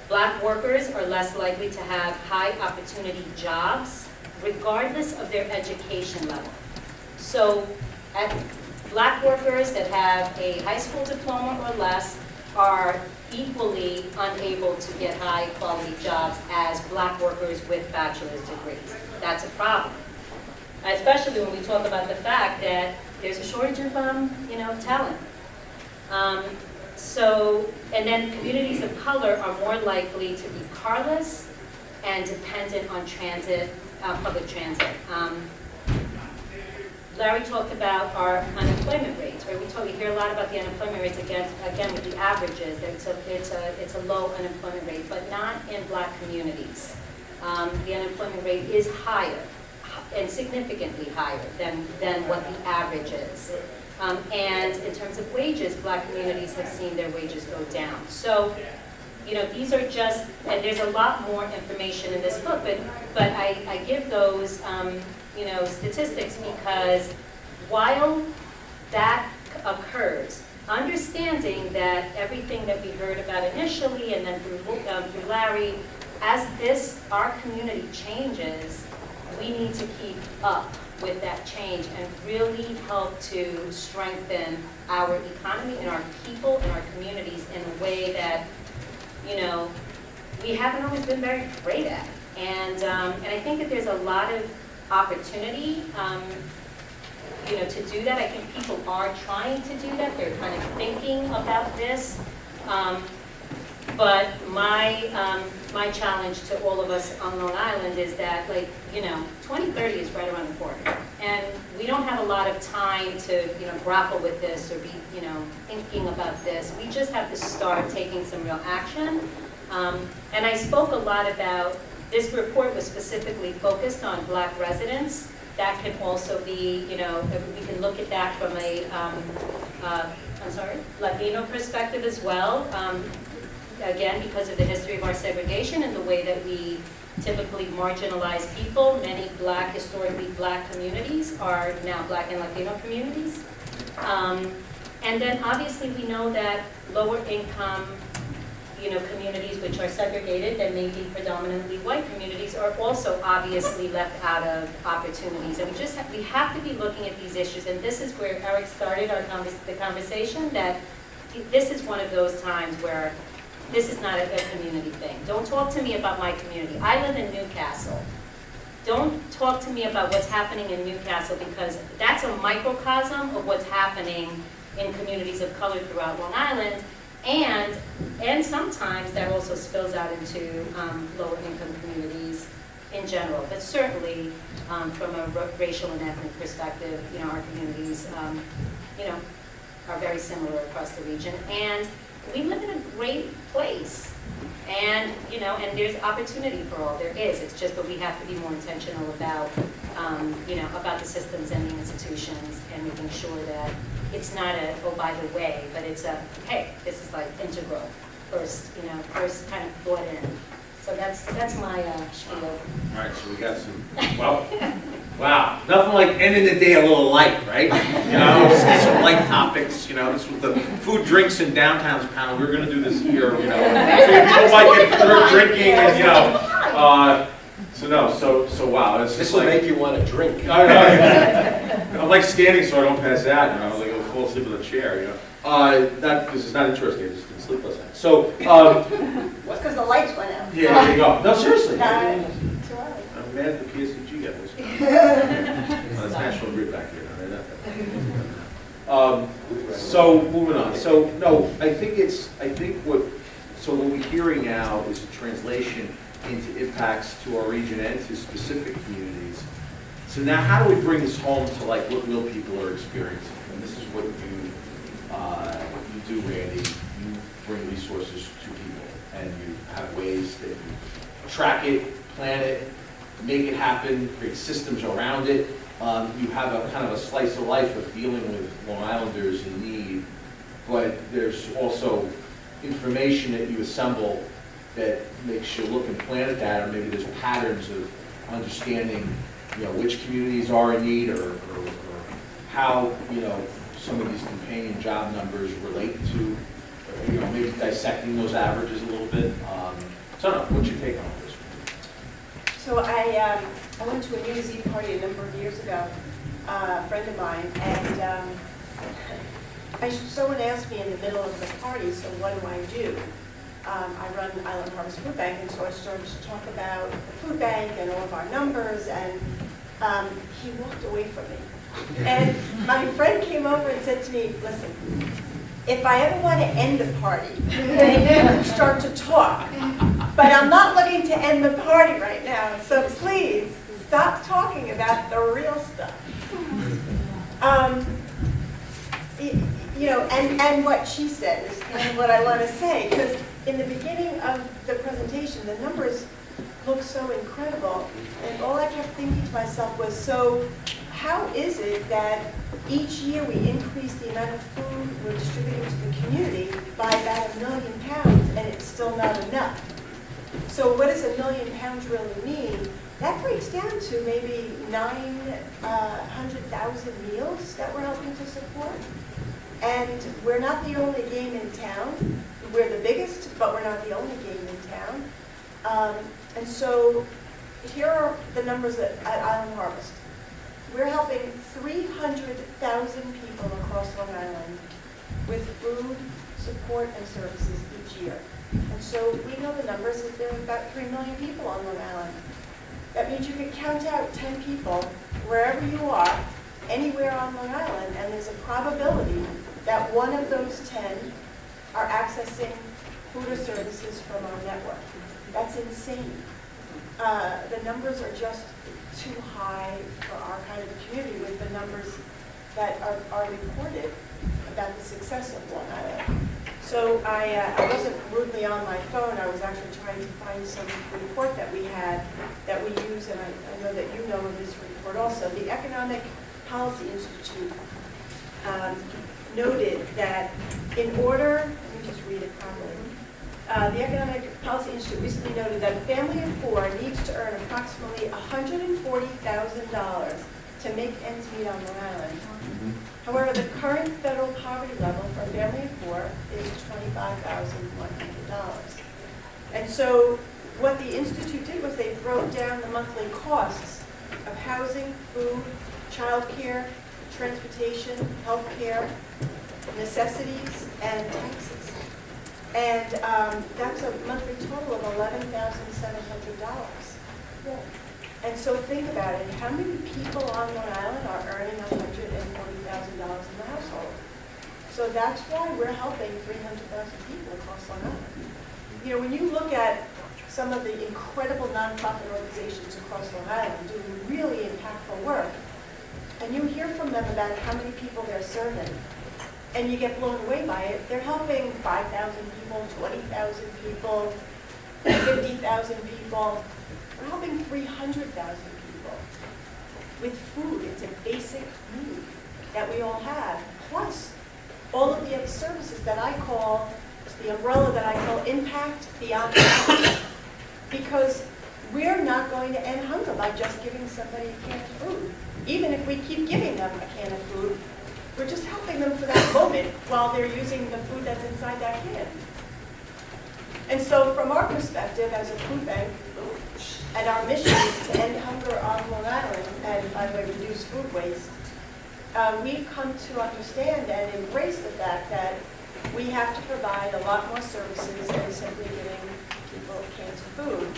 Black workers are less likely to have high opportunity jobs regardless of their education level. So Black workers that have a high school diploma or less are equally unable to get high quality jobs as Black workers with bachelor's degrees. That's a problem, especially when we talk about the fact that there's a shortage of talent. And then communities of color are more likely to be carless and dependent on public transit. Larry talked about our unemployment rates, right? We hear a lot about the unemployment rates again with the averages. It's a low unemployment rate, but not in Black communities. The unemployment rate is higher and significantly higher than what the average is. And in terms of wages, Black communities have seen their wages go down. So, these are just, and there's a lot more information in this book, but I give those statistics because while that occurs, understanding that everything that we heard about initially and then through Larry, as our community changes, we need to keep up with that change and really help to strengthen our economy and our people and our communities in a way that, we haven't always been very great at. And I think that there's a lot of opportunity, to do that. I think people are trying to do that. They're kind of thinking about this. But my challenge to all of us on Long Island is that, 2030 is right around the corner. And we don't have a lot of time to, grapple with this or be, thinking about this. We just have to start taking some real action. And I spoke a lot about, this report was specifically focused on Black residents. That can also be, we can look at that from a, Latino perspective as well. Again, because of the history of our segregation and the way that we typically marginalize people, many historically Black communities are now Black and Latino communities. And then obviously we know that lower income, communities which are segregated and maybe predominantly white communities are also obviously left out of opportunities. And we have to be looking at these issues, and this is where Eric started the conversation, that this is one of those times where this is not a community thing. Don't talk to me about my community. I live in Newcastle. Don't talk to me about what's happening in Newcastle, because that's a microcosm of what's happening in communities of color throughout Long Island. And sometimes that also spills out into lower income communities in general, but certainly from a racial and ethnic perspective, our communities, are very similar across the region. And we live in a great place. And, and there's opportunity for all there is. It's just that we have to be more intentional about, about the systems and the institutions and making sure that it's not a, oh, by the way, but it's a, hey, this is like integral, first kind of brought in. So that's my spiel. All right, so we got some, well, wow, nothing like ending the day a little light, right? Some light topics, this was the food, drinks, and downtowns panel. We were gonna do this here, so people might get through drinking and, so wow, it's This just will like. make you want to drink. I'm like standing so I don't pass out, like I'll fall asleep in a chair, this is not interesting, I just didn't sleep last night. So, Because the lights went out. yeah, there you go. No, seriously. Too early. I'm mad at the PSCG guys. That's National Grid back here. So moving on. So no, I think what we're hearing now is a translation into impacts to our region and to specific communities. So now how do we bring this home to like what real people are experiencing? And this is what you do, Randy. You bring resources to people and you have ways that you track it, plan it, make it happen, create systems around it. You have a kind of a slice of life of dealing with Long Islanders in need, but there's also information that you assemble that makes you look and plan at that, or maybe there's patterns of understanding, which communities are in need, or how, some of these companion job numbers relate to, maybe dissecting those averages a little bit. So I don't know, what's your take on this? So I went to a New Year's Eve party a number of years ago, a friend of mine, and someone asked me in the middle of the party, so what do I do? I run Island Harvest Food Bank, and so I started to talk about the food bank and all of our numbers, and he walked away from me. And my friend came over and said to me, listen, if I ever want to end the party, then you can start to talk. But I'm not looking to end the party right now, so please stop talking about the real stuff. And what she said is kind of what I want to say, because in the beginning of the presentation, the numbers look so incredible, and all I kept thinking to myself was, so how is it that each year we increase the amount of food we're distributing to the community by about 1 million pounds, and it's still not enough? So what does 1 million pounds really mean? That breaks down to maybe 900,000 meals that we're helping to support. And we're not the only game in town. We're the biggest, but we're not the only game in town. And so here are the numbers at Island Harvest. We're helping 300,000 people across Long Island with food, support, and services each year. And so we know the numbers that there are about 3 million people on Long Island. That means you could count out 10 people wherever you are, anywhere on Long Island, and there's a probability that one of those 10 are accessing food or services from our network. That's insane. The numbers are just too high for our kind of community with the numbers that are reported about the success of Long Island. So I wasn't rudely on my phone. I was actually trying to find some report that we had that we use, and I know that you know of this report also. The Economic Policy Institute noted that in order, let me just read it properly. The Economic Policy Institute recently noted that a family of 4 needs to earn approximately $140,000 to make ends meet on Long Island. However, the current federal poverty level for a family of 4 is $25,100. And so what the Institute did was they broke down the monthly costs of housing, food, childcare, transportation, healthcare, necessities, and taxes. And that's a monthly total of $11,700. And so think about it. How many people on Long Island are earning $140,000 in the household? So that's why we're helping 300,000 people across Long Island. You know, when you look at some of the incredible nonprofit organizations across Long Island doing really impactful work, and you hear from them about how many people they're serving, and you get blown away by it, they're helping 5,000 people, 20,000 people, 50,000 people. We're helping 300,000 people with food. It's a basic need that we all have. Plus, all of the other services that I call, the umbrella that I call impact beyond food. Because we're not going to end hunger by just giving somebody a can of food. Even if we keep giving them a can of food, we're just helping them for that moment while they're using the food that's inside that can. And so from our perspective as a food bank, and our mission is to end hunger on Long Island and, by the way, reduce food waste, we've come to understand and embrace the fact that we have to provide a lot more services than simply giving people cans of food.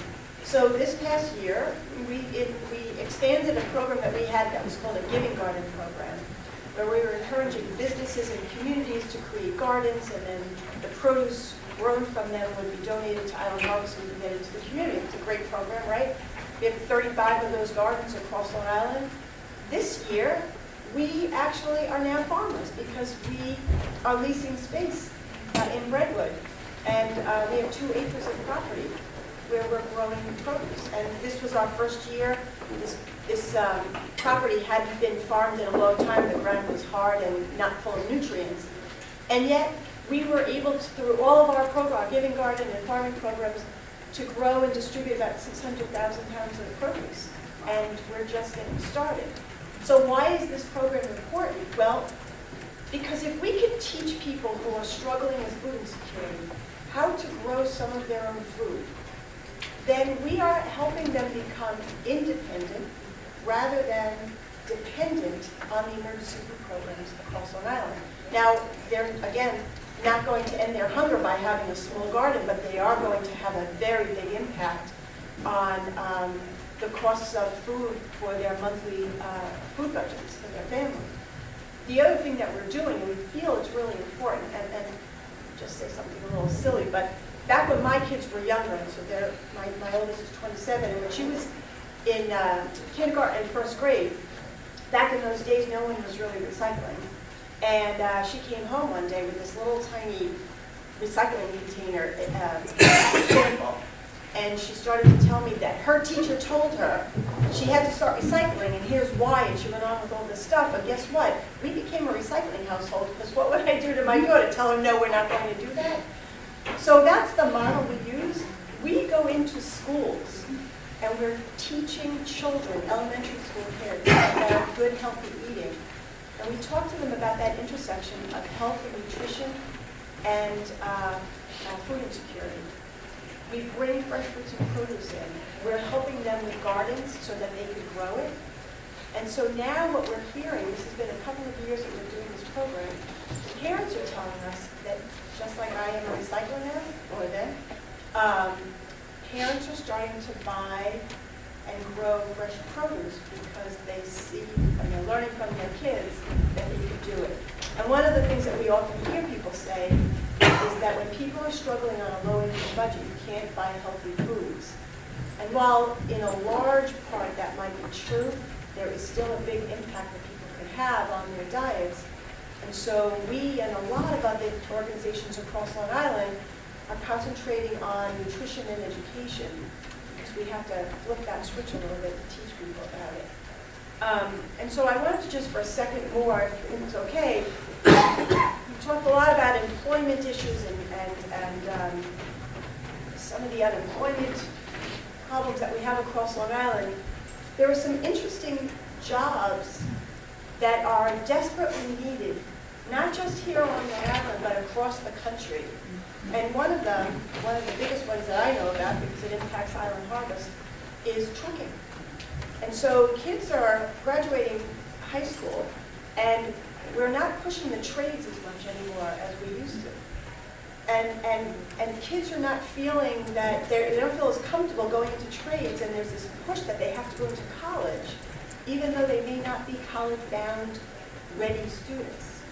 So this past year, we expanded a program that we had that was called a Giving Garden program, where we were encouraging businesses and communities to create gardens, and then the produce grown from them would be donated to Island Harvest and donated to the community. It's a great program, right? We have 35 of those gardens across Long Island. This year, we actually are now farmers because we are leasing space in Redwood. And we have 2 acres of property where we're growing produce. And this was our first year. This property hadn't been farmed in a long time. The ground was hard and not full of nutrients. And yet, we were able to, through all of our program, Giving Garden and farming programs, to grow and distribute about 600,000 pounds of produce. And we're just getting started. So why is this program important? Well, because if we can teach people who are struggling with food insecurity how to grow some of their own food, then we are helping them become independent rather than dependent on the emergency food programs across Long Island. Now, they're, again, not going to end their hunger by having a small garden, but they are going to have a very big impact on the costs of food for their monthly food budgets for their family. The other thing that we're doing, and we feel it's really important, and just say something a little silly, but back when my kids were younger, and so my oldest is 27, and when she was in kindergarten and first grade, back in those days, no one was really recycling. And she came home one day with this little tiny recycling container sample. And she started to tell me that her teacher told her she had to start recycling, and here's why, and she went on with all this stuff. But guess what? We became a recycling household, because what would I do to my daughter? Tell her, no, we're not going to do that? So that's the model we use. We go into schools, and we're teaching children, elementary school kids, about good, healthy eating. And we talk to them about that intersection of health and nutrition and food insecurity. We bring fresh fruits and produce in. We're helping them with gardens so that they can grow it. And so now what we're hearing, this has been a couple of years that we're doing this program, parents are telling us that, just like I am a recycler now, or then, parents are starting to buy and grow fresh produce because they see and they're learning from their kids that they can do it. And one of the things that we often hear people say is that when people are struggling on a low-income budget, you can't buy healthy foods. And while in a large part that might be true, there is still a big impact that people can have on their diets. And so we and a lot of other organizations across Long Island are concentrating on nutrition and education, because we have to flip that switch a little bit to teach people about it. And so I wanted to just for a second more, if it's okay, we talked a lot about employment issues and some of the unemployment problems that we have across Long Island. There are some interesting jobs that are desperately needed, not just here on Long Island, but across the country. And one of the biggest ones that I know about, because it impacts Island Harvest, is trucking. And so kids are graduating high school, and we're not pushing the trades as much anymore as we used to. And kids are not feeling that they don't feel as comfortable going into trades, and there's this push that they have to go into college, even though they may not be college-bound, ready students.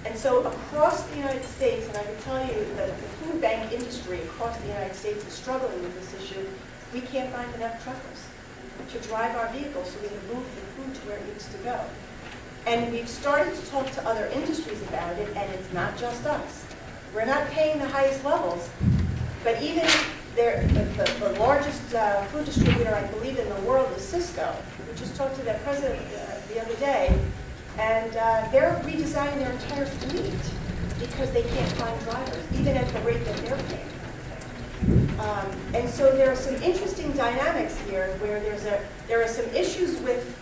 And so across the United States, and I can tell you that the food bank industry across the United States is struggling with this issue, we can't find enough truckers to drive our vehicles so we can move the food to where it needs to go. And we've started to talk to other industries about it, and it's not just us. We're not paying the highest levels, but even the largest food distributor, I believe, in the world is Cisco. We just talked to their president the other day, and they're redesigning their entire fleet because they can't find drivers, even at the rate that they're paying. And so there are some interesting dynamics here where there are some issues with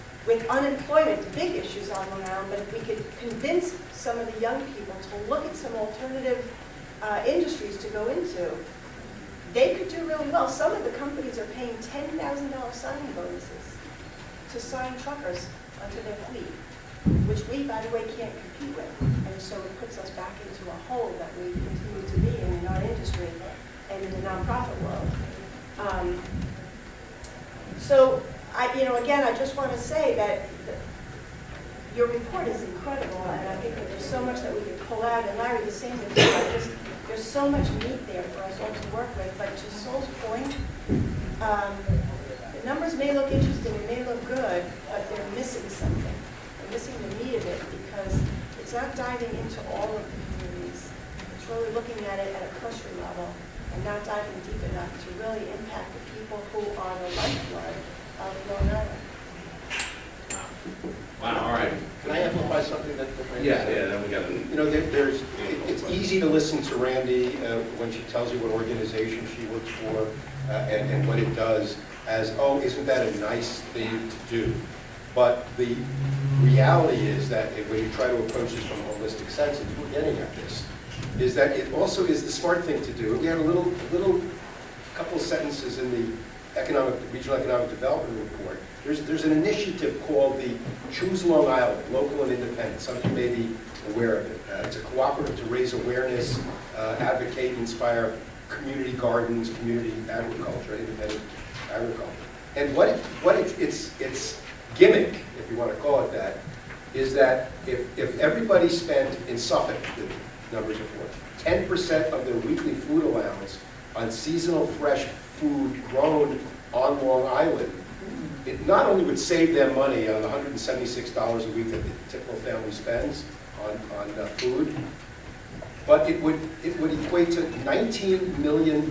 unemployment, big issues on Long Island, but if we could convince some of the young people to look at some alternative industries to go into, they could do really well. Some of the companies are paying $10,000 signing bonuses to sign truckers onto their fleet, which we, by the way, can't compete with. And so it puts us back into a hole that we continue to be in our industry and in the nonprofit world. So, again, I just want to say that your report is incredible, and I think that there's so much that we could pull out. And Larry, the same with you. There's so much meat there for us all to work with. But to Sol's point, the numbers may look interesting, it may look good, but they're missing something. They're missing the meat of it because it's not diving into all of the communities. It's really looking at it at a cluster level and not diving deep enough to really impact the people who are the lifeblood of Long Island. Wow, all right. Can I amplify something that Randy Yeah, said? then we got it. You know, it's easy to listen to Randy when she tells you what organization she works for and what it does as, oh, isn't that a nice thing to do? But the reality is that when you try to approach this from a holistic sense, and we're getting at this, is that it also is the smart thing to do. We had a little couple of sentences in the Regional Economic Development Report. There's an initiative called the Choose Long Island, Local and Independent. Some of you may be aware of it. It's a cooperative to raise awareness, advocate, inspire community gardens, community agriculture, independent agriculture. And its gimmick, if you want to call it that, is that if everybody spent in Suffolk, the numbers are for 10% of their weekly food allowance on seasonal fresh food grown on Long Island, it not only would save them money on the $176 a week that the typical family spends on food, but it would equate to $19 million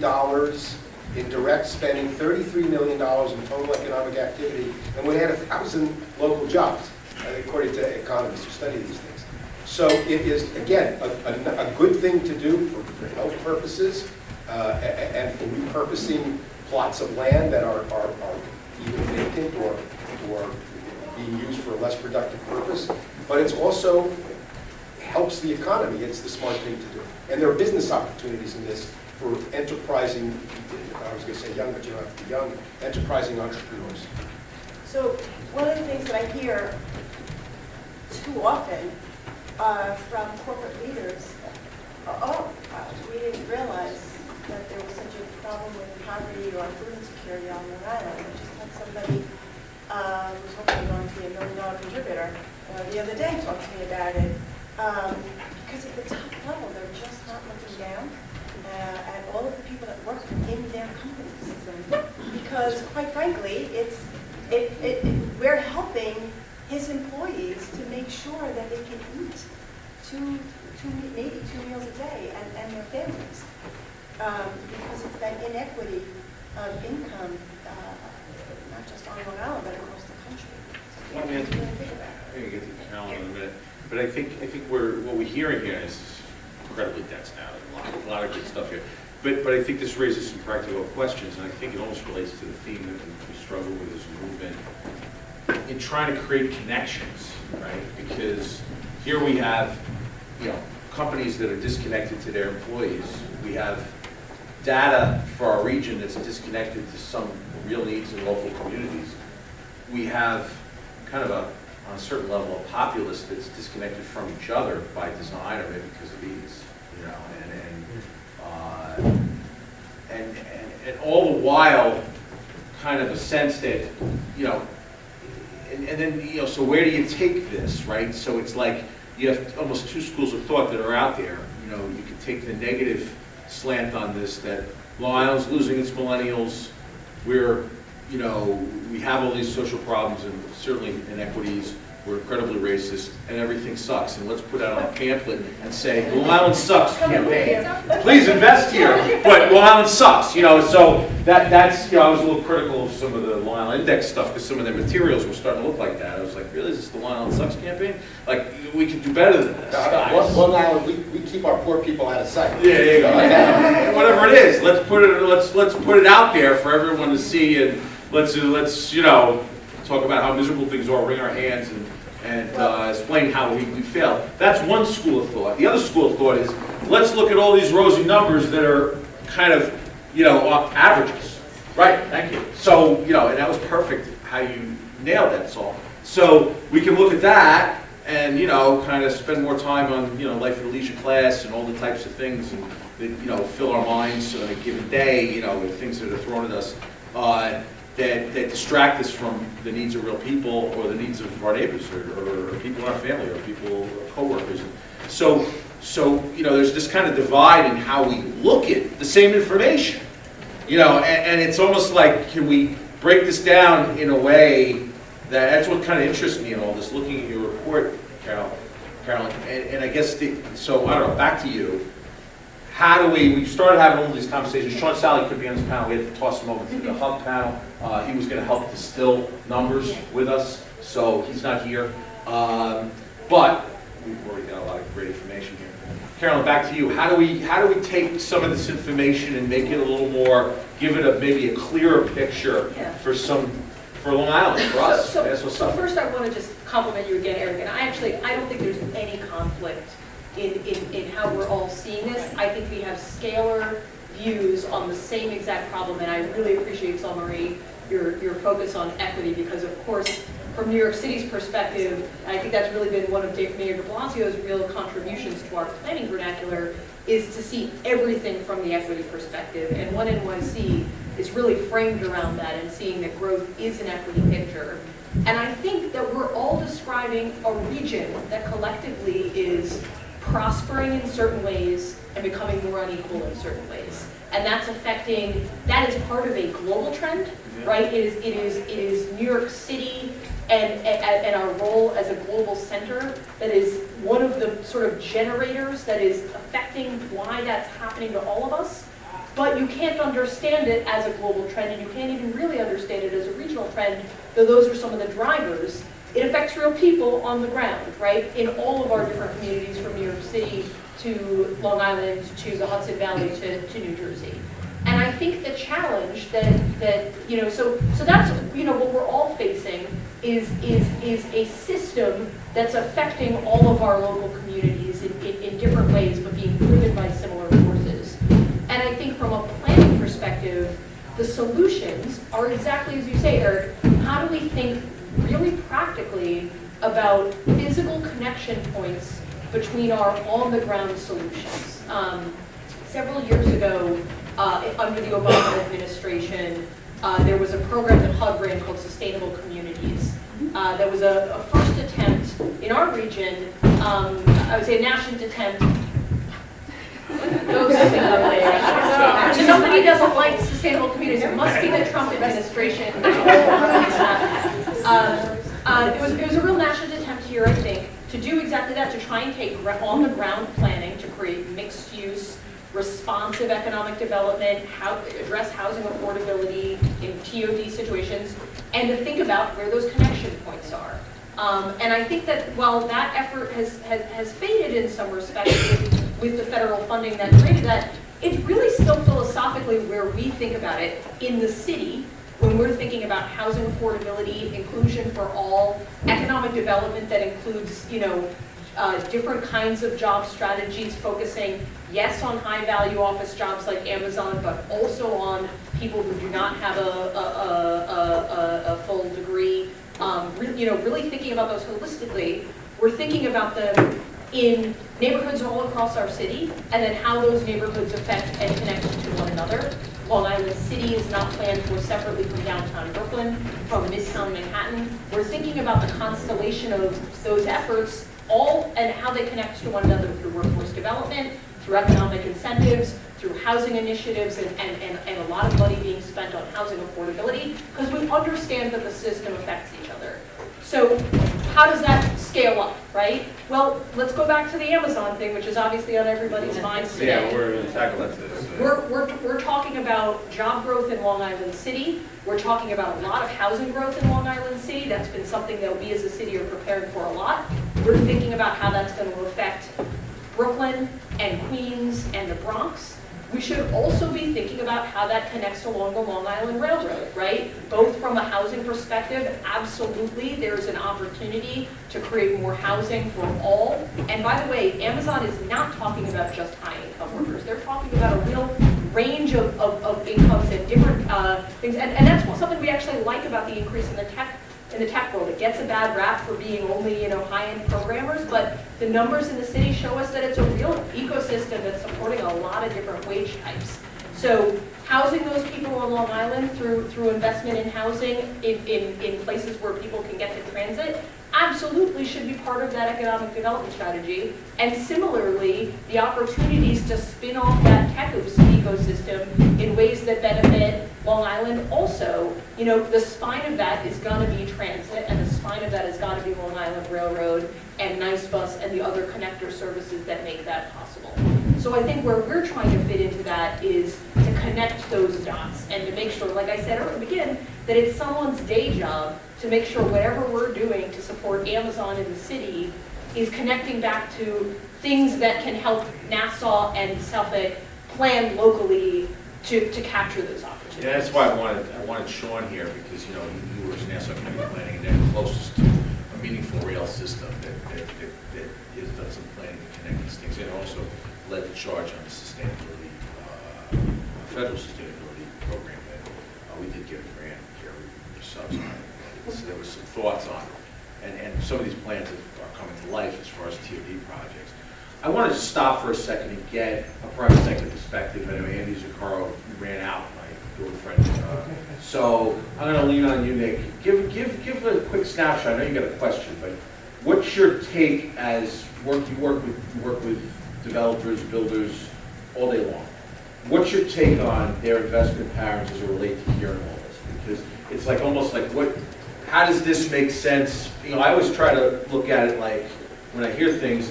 in direct spending, $33 million in total economic activity, and would add 1,000 local jobs, according to economists who study these things. So it is, again, a good thing to do for health purposes and for repurposing plots of land that are either vacant or being used for a less productive purpose. But it's also helps the economy. It's the smart thing to do. And there are business opportunities in this for enterprising, I was going to say young, but you don't have to be young, enterprising entrepreneurs. So one of the things that I hear too often from corporate leaders, we didn't realize that there was such a problem with poverty or food insecurity on Long Island. I just had somebody who's hopefully going to be $1 million contributor the other day talk to me about it. Because at the top level, they're just not looking down at all of the people that work in their companies. Because quite frankly, we're helping his employees to make sure that they can eat maybe two meals a day and their families. Because it's that inequity of income, not just on Long Island, but across the country. So Well, I mean, we have to really think about it. I'm going to get to Carolyn in a minute. But I think what we're hearing here is incredibly dense now. There's a lot of good stuff here. But I think this raises some practical questions, and I think it almost relates to the theme that we struggle with as a movement in trying to create connections, right? Because here we have, companies that are disconnected to their employees. We have data for our region that's disconnected to some real needs in local communities. We have kind of on a certain level, a populace that's disconnected from each other by design or maybe because of ease, and all the while, kind of a sense that, and then, so where do you take this, right? So it's like, you have almost two schools of thought that are out there. You know, you could take the negative slant on this, that Long Island's losing its millennials, we're, you know, we have all these social problems and certainly inequities, we're incredibly racist, and everything sucks. And let's put out a pamphlet and say, Long Island sucks campaign. Please invest here, but Long Island sucks, you know, so that's, you know, I was a little critical of some of the Long Island Index stuff because some of their materials were starting to look like that. I was like, really, is this the Long Island sucks campaign? Like, we could do better than this, guys. Long Island, we keep our poor people out of sight. Yeah, there you go. Whatever it is, let's put it out there for everyone to see, and let's you know, talk about how miserable things are, wring our hands, and explain how we failed. That's one school of thought. The other school of thought is, let's look at all these rosy numbers that are kind of, you know, averages. Right, thank you. So, you know, and that was perfect how you nailed that, Saul. So we can look at that and, you know, kind of spend more time on, you know, life in a leisure class and all the types of things and, that, you know, fill our minds on a given day, you know, with things that are thrown at us. That distract us from the needs of real people or the needs of our neighbors or people in our family or people, co-workers. So, you know, there's this kind of divide in how we look at the same information. You know, and it's almost like, can we break this down in a way that's what kind of interests me in all this, looking at your report, Carolyn. And I guess, so I don't know, back to you. How do we started having all these conversations. Sean Sally could be on this panel. We had to toss him over to the hub panel. He was going to help distill numbers with us, so he's not here. But we've already got a lot of great information here. Carolyn, back to you. How do we take some of this information and make it a little more, give it maybe a clearer picture for Long Island, for us? So first I want to just compliment you again, Eric, and I don't think there's any conflict in how we're all seeing this. I think we have scalar views on the same exact problem, and I really appreciate, Saul Marie, your focus on equity, because of course, from New York City's perspective, I think that's really been one of Mayor de Blasio's real contributions to our planning vernacular, is to see everything from the equity perspective. And One NYC is really framed around that and seeing that growth is an equity picture. And I think that we're all describing a region that collectively is prospering in certain ways and becoming more unequal in certain ways. And that is part of a global trend, right? It is New York City and our role as a global center that is one of the sort of generators that is affecting why that's happening to all of us. But you can't understand it as a global trend, and you can't even really understand it as a regional trend, though those are some of the drivers. It affects real people on the ground, right? In all of our different communities, from New York City to Long Island to the Hudson Valley to New Jersey. And I think the challenge that you know, so that's, you know, what we're all facing is a system that's affecting all of our local communities in different ways, but being driven by similar forces. And I think from a planning perspective, the solutions are exactly as you say, Eric. How do we think really practically about physical connection points between our on-the-ground solutions? Several years ago, under the Obama administration, there was a program that HUD ran called Sustainable Communities. That was a first attempt in our region, I would say a nascent attempt. Somebody doesn't like sustainable communities. It must be the Trump administration. It was a real national attempt here, I think, to do exactly that, to try and take on-the-ground planning to create mixed-use, responsive economic development, address housing affordability in TOD situations, and to think about where those connection points are. And I think that while that effort has faded in some respects with the federal funding that created that, it's really still philosophically where we think about it in the city when we're thinking about housing affordability, inclusion for all, economic development that includes, you know, different kinds of job strategies focusing, yes, on high-value office jobs like Amazon, but also on people who do not have a full degree. Really thinking about those holistically. We're thinking about them in neighborhoods all across our city, and then how those neighborhoods affect and connect to one another. Long Island City is not planned for separately from downtown Brooklyn, from Midtown Manhattan. We're thinking about the constellation of those efforts all, and how they connect to one another through workforce development, through economic incentives, through housing initiatives, and a lot of money being spent on housing affordability, because we understand that the system affects each other. So how does that scale up, right? Well, let's go back to the Amazon thing, which is obviously on everybody's minds today. Yeah, we're going to tackle that today. We're talking about job growth in Long Island City. We're talking about a lot of housing growth in Long Island City. That's been something that we as a city are preparing for a lot. We're thinking about how that's going to affect Brooklyn and Queens and the Bronx. We should also be thinking about how that connects along the Long Island Railroad, right? Both from a housing perspective, absolutely, there's an opportunity to create more housing for all. And by the way, Amazon is not talking about just high-income workers. They're talking about a real range of incomes and different things. And that's something we actually like about the increase in the tech world. It gets a bad rap for being only, high-end programmers, but the numbers in the city show us that it's a real ecosystem that's supporting a lot of different wage types. So housing those people on Long Island through investment in housing in places where people can get to transit absolutely should be part of that economic development strategy. And similarly, the opportunities to spin off that tech ecosystem in ways that benefit Long Island also, the spine of that is going to be transit, and the spine of that has got to be Long Island Railroad and Nice Bus and the other connector services that make that possible. So I think where we're trying to fit into that is to connect those dots and to make sure, like I said at the beginning, that it's someone's day job to make sure whatever we're doing to support Amazon in the city is connecting back to things that can help Nassau and Suffolk plan locally to capture those opportunities. Yeah, that's why I wanted Sean here, because, you work in Nassau County Planning, and they're closest to a meaningful rail system that has done some planning to connect these things, and also led the charge on the sustainability, federal sustainability program that we did get a grant, Jerry, subs on it. So there was some thoughts on it, and some of these plans are coming to life as far as TOD projects. I want to stop for a second and get a private sector perspective. I know Andy Zuccaro ran out, my girlfriend. So I'm going to lean on you, Nick. Give a quick snapshot. I know you got a question, but what's your take as you work with developers, builders all day long? What's your take on their investment patterns as it relates to hearing all this? Because it's like almost like how does this make sense? I always try to look at it like when I hear things,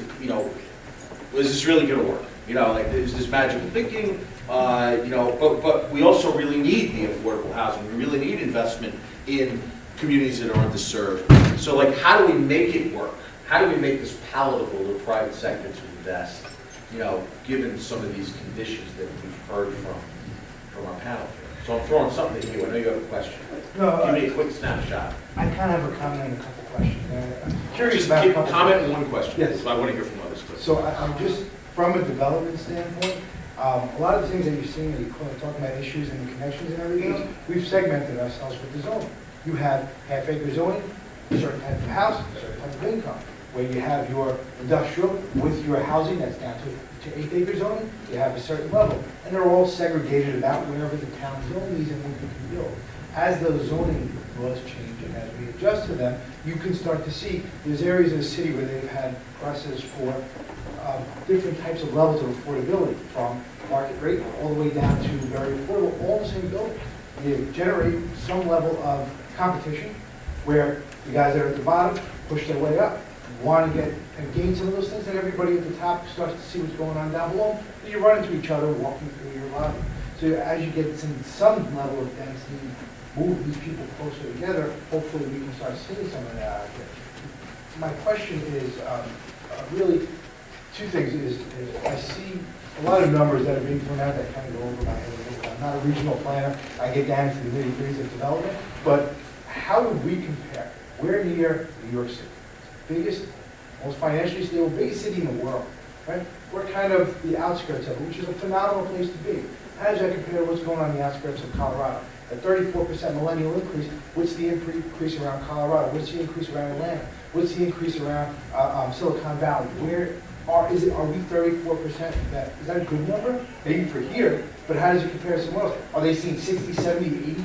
is this really going to work? Is this magical thinking? But we also really need the affordable housing. We really need investment in communities that are underserved. So, how do we make it work? How do we make this palatable to the private sector to invest? Given some of these conditions that we've heard from our panel here. So I'm throwing something at you. I know you have a question. No, Give me a quick snapshot. I kind of have a comment and a couple questions. I'm curious Just about a couple comment things. and one question. Yes. So I want to hear from others. Please. So I'm just, from a development standpoint, a lot of the things that you're seeing, that you're talking about issues and the connections and everything else, we've segmented ourselves with the zoning. You have half-acre zoning, a certain type of house, a certain type of income. Where you have your industrial with your housing that's down to 8-acre zoning, you have a certain level. And they're all segregated about wherever the town zone needs and what you can build. As those zoning laws change and as we adjust to them, you can start to see there's areas of the city where they've had process for different types of levels of affordability, from market rate all the way down to very affordable, all in the same building. You generate some level of competition where the guys that are at the bottom push their way up. Want to get and gain some of those things, and everybody at the top starts to see what's going on down below. You run into each other walking through your lobby. So as you get some level of density, move these people closer together, hopefully we can start seeing some of that out there. My question is really two things. Is I see a lot of numbers that are being thrown out that kind of go over my head a little bit. I'm not a regional planner. I get down to the nitty-gritties of development, but how would we compare? We're near New York City. Biggest, most financially stable, biggest city in the world, right? We're kind of the outskirts of it, which is a phenomenal place to be. How does that compare to what's going on in the outskirts of Colorado? A 34% millennial increase, what's the increase around Colorado? What's the increase around Atlanta? What's the increase around Silicon Valley? Are we 34%? Is that a good number? Maybe for here, but how does it compare to somewhere else? Are they seeing 60, 70,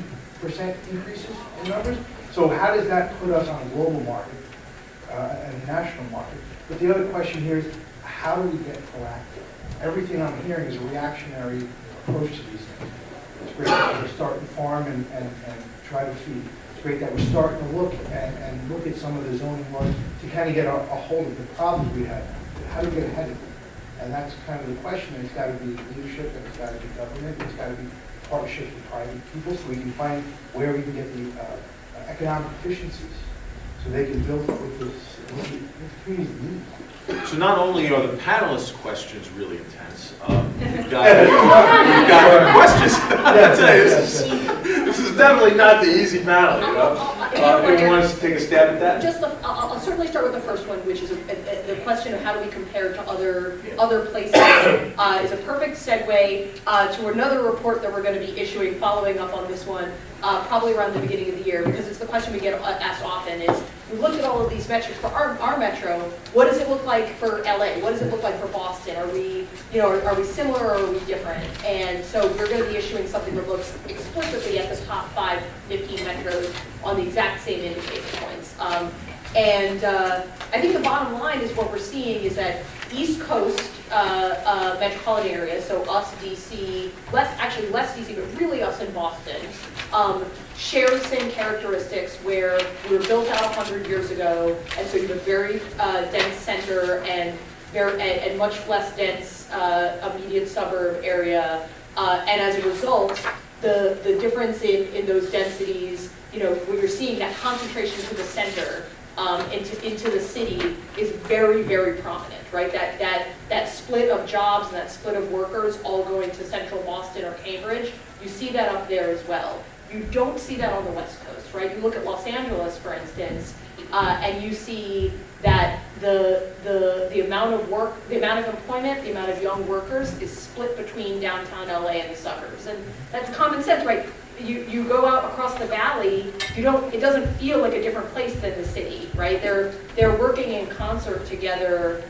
80% increases in numbers? So how does that put us on a global market? and the national market. But the other question here is, how do we get proactive? Everything I'm hearing is a reactionary approach to these things. It's great that we're starting to farm and try to feed. It's great that we're starting to look and look at some of the zoning laws to kind of get a hold of the problems we have. How do we get ahead of them? And that's kind of the question. It's got to be leadership, and it's got to be government, it's got to be partnerships with private people, so we can find where we can get the economic efficiencies, so they can build with this community's needs. So not only are the panelists' questions really intense, you've got questions. I'll tell you, this is definitely not the easy panel, you know? Anyone wants to take a stab at that? I'll certainly start with the first one, which is the question of how do we compare to other places. Is a perfect segue to another report that we're going to be issuing following up on this one, probably around the beginning of the year, because it's the question we get asked often is, we looked at all of these metrics for our metro. What does it look like for LA? What does it look like for Boston? Are we similar or are we different? And so we're going to be issuing something that looks explicitly at the top 15 metros on the exact same indicator points. I think the bottom line is what we're seeing is that East Coast metropolitan areas, so us, DC, less DC, but really us in Boston, share the same characteristics where we were built out 100 years ago, and so you have a very dense center and much less dense immediate suburb area, and as a result, the difference in those densities, what you're seeing, that concentration to the center, into the city is very, very prominent, right? That split of jobs and that split of workers all going to central Boston or Cambridge, you see that up there as well. You don't see that on the West Coast, right? You look at Los Angeles, for instance, and you see that the amount of work, the amount of employment, the amount of young workers is split between downtown LA and the suburbs. And that's common sense, right? You go out across the valley, it doesn't feel like a different place than the city, right? They're working in concert together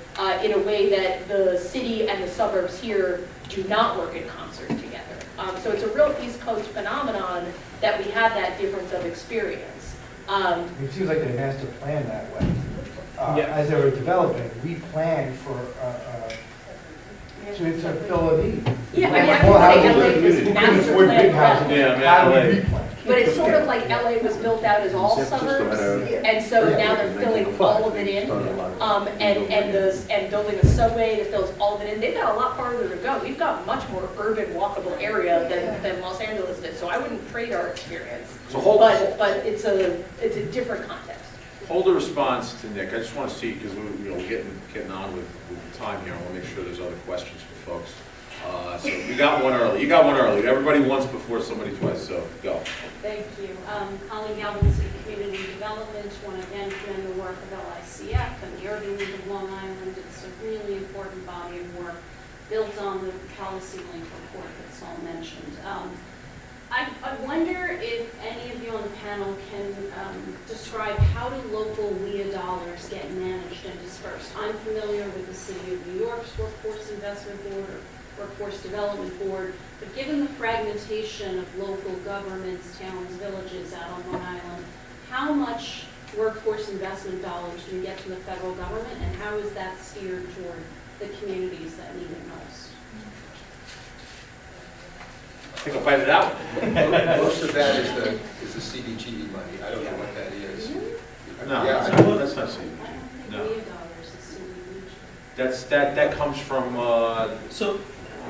in a way that the city and the suburbs here do not work in concert together. So it's a real East Coast phenomenon that we have that difference of experience. It seems like they master plan that way. As they were developing, we planned for to fill a need. Yeah, I mean, I would say LA was We couldn't master afford big plan. houses. Yeah, How LA. do we replan? But it's sort of like LA was built out as all suburbs, and so now they're filling all of it in, and building a subway that fills all of it in. They've got a lot farther to go. We've got much more urban, walkable area than Los Angeles did. So I wouldn't trade our experience. So But it's a different context. Hold a response to Nick. I just want to see, because we're getting on with the time here. I want to make sure there's other questions for folks. So you got one early. You got one early. Everybody once before somebody twice, so go. Thank you. Colleen Galvin, City Community Development. Want to again commend the work of LICF and the Urban League of Long Island. It's a really important body of work built on the policy link report that's all mentioned. I wonder if any of you on the panel can describe how do local WIA dollars get managed and dispersed. I'm familiar with the City of New York's Workforce Investment Board or Workforce Development Board, but given the fragmentation of local governments, towns, villages out on Long Island, how much workforce investment dollars do you get from the federal government, and how is that steered toward the communities that need it most? I think I'll find it out. Most of that is the CDBG money. I don't know what that is. No, Yeah, that's not CDBG. I don't think No. WIA dollars is CDBG. That comes from, So,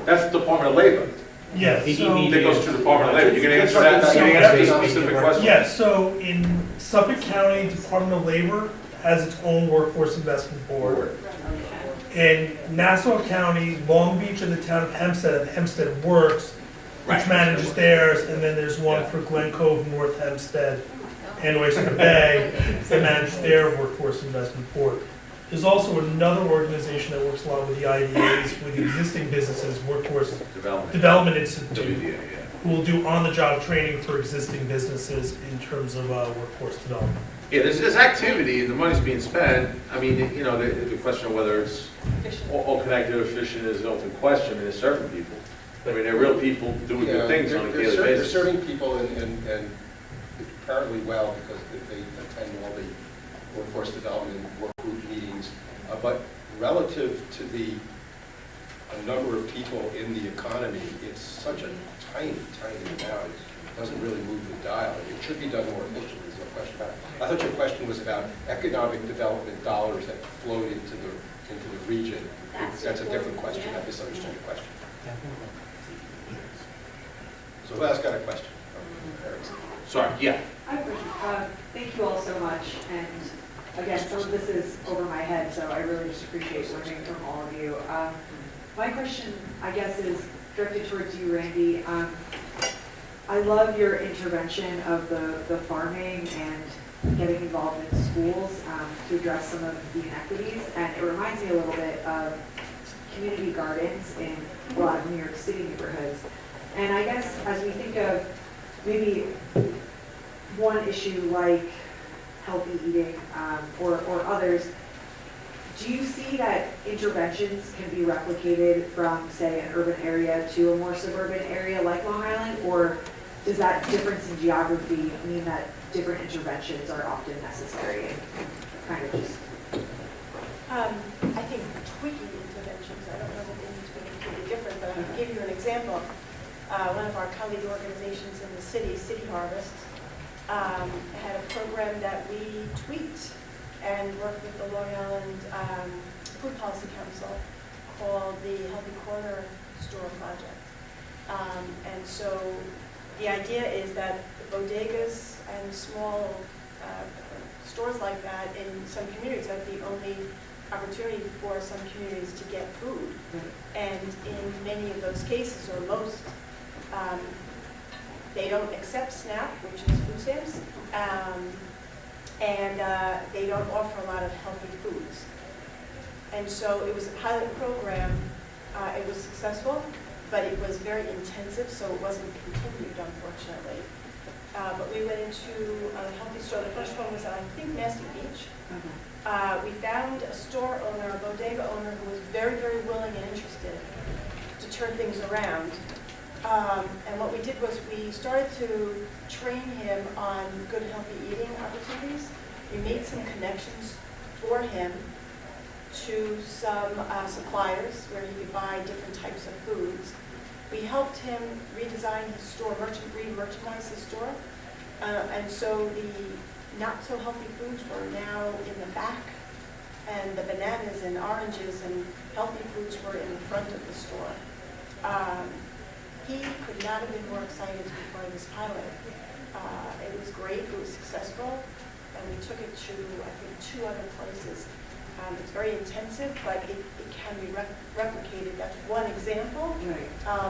that's the Department of Labor. yes, so, That goes to the Department of Labor. You're going to answer that? You're going to answer the specific question? yes, so in Suffolk County, Department of Labor has its own workforce investment board. In Nassau County, Long Beach, and the town of Hempstead, Hempstead Works, which Right. manages theirs, and then there's one for Glen Cove, North Hempstead, and Oyster Bay that manage their workforce investment board. There's also another organization that works a lot with the IDAs, with the existing businesses, Workforce Development Institute, WDA, yeah. who will do on-the-job training for existing businesses in terms of workforce development. Yeah, there's activity, and the money's being spent. I mean, the question of whether it's all connected or efficient is an open question. I mean, there's certain people. I mean, they're real people doing good things on a daily They're basis. serving people and apparently well, because they attend all the workforce development, work group meetings, but relative to the number of people in the economy, it's such a tiny, tiny amount. It doesn't really move the dial. It should be done more efficiently, there's no question about it. I thought your question was about economic development dollars that flowed into the region. That's a different question. I misunderstood your question. So who else got a question? Eric. Sorry, yeah. I have a question. Thank you all so much, and again, some of this is over my head, so I really just appreciate learning from all of you. My question, I guess, is directed towards you, Randy. I love your intervention of the farming and getting involved in schools to address some of the inequities, and it reminds me a little bit of community gardens in a lot of New York City neighborhoods. And I guess as we think of maybe one issue like healthy eating or others, do you see that interventions can be replicated from, say, an urban area to a more suburban area like Long Island? Or does that difference in geography mean that different interventions are often necessary and kind of just... I think tweaking interventions, I don't know that they need to be completely different, but I can give you an example. One of our colleague organizations in the city, City Harvest, had a program that we tweaked and worked with the Long Island Food Policy Council called the Healthy Corner Store Project. And so the idea is that the bodegas and small stores like that in some communities are the only opportunity for some communities to get food. And in many of those cases, or most, they don't accept SNAP, which is food stamps, and they don't offer a lot of healthy foods. And so it was a pilot program. It was successful, but it was very intensive, so it wasn't continued, unfortunately. But we went into a healthy store. The first one was at, I think, Mastic Beach. We found a store owner, a bodega owner, who was very, very willing and interested to turn things around. And what we did was we started to train him on good, healthy eating opportunities. We made some connections for him to some suppliers where he could buy different types of foods. We helped him redesign his store, re-merchandise his store. And so the not-so-healthy foods were now in the back, and the bananas and oranges and healthy foods were in the front of the store. He could not have been more excited to be part of this pilot. It was great, it was successful, and we took it to, I think, 2 other places. It's very intensive, but it can be replicated. That's one example,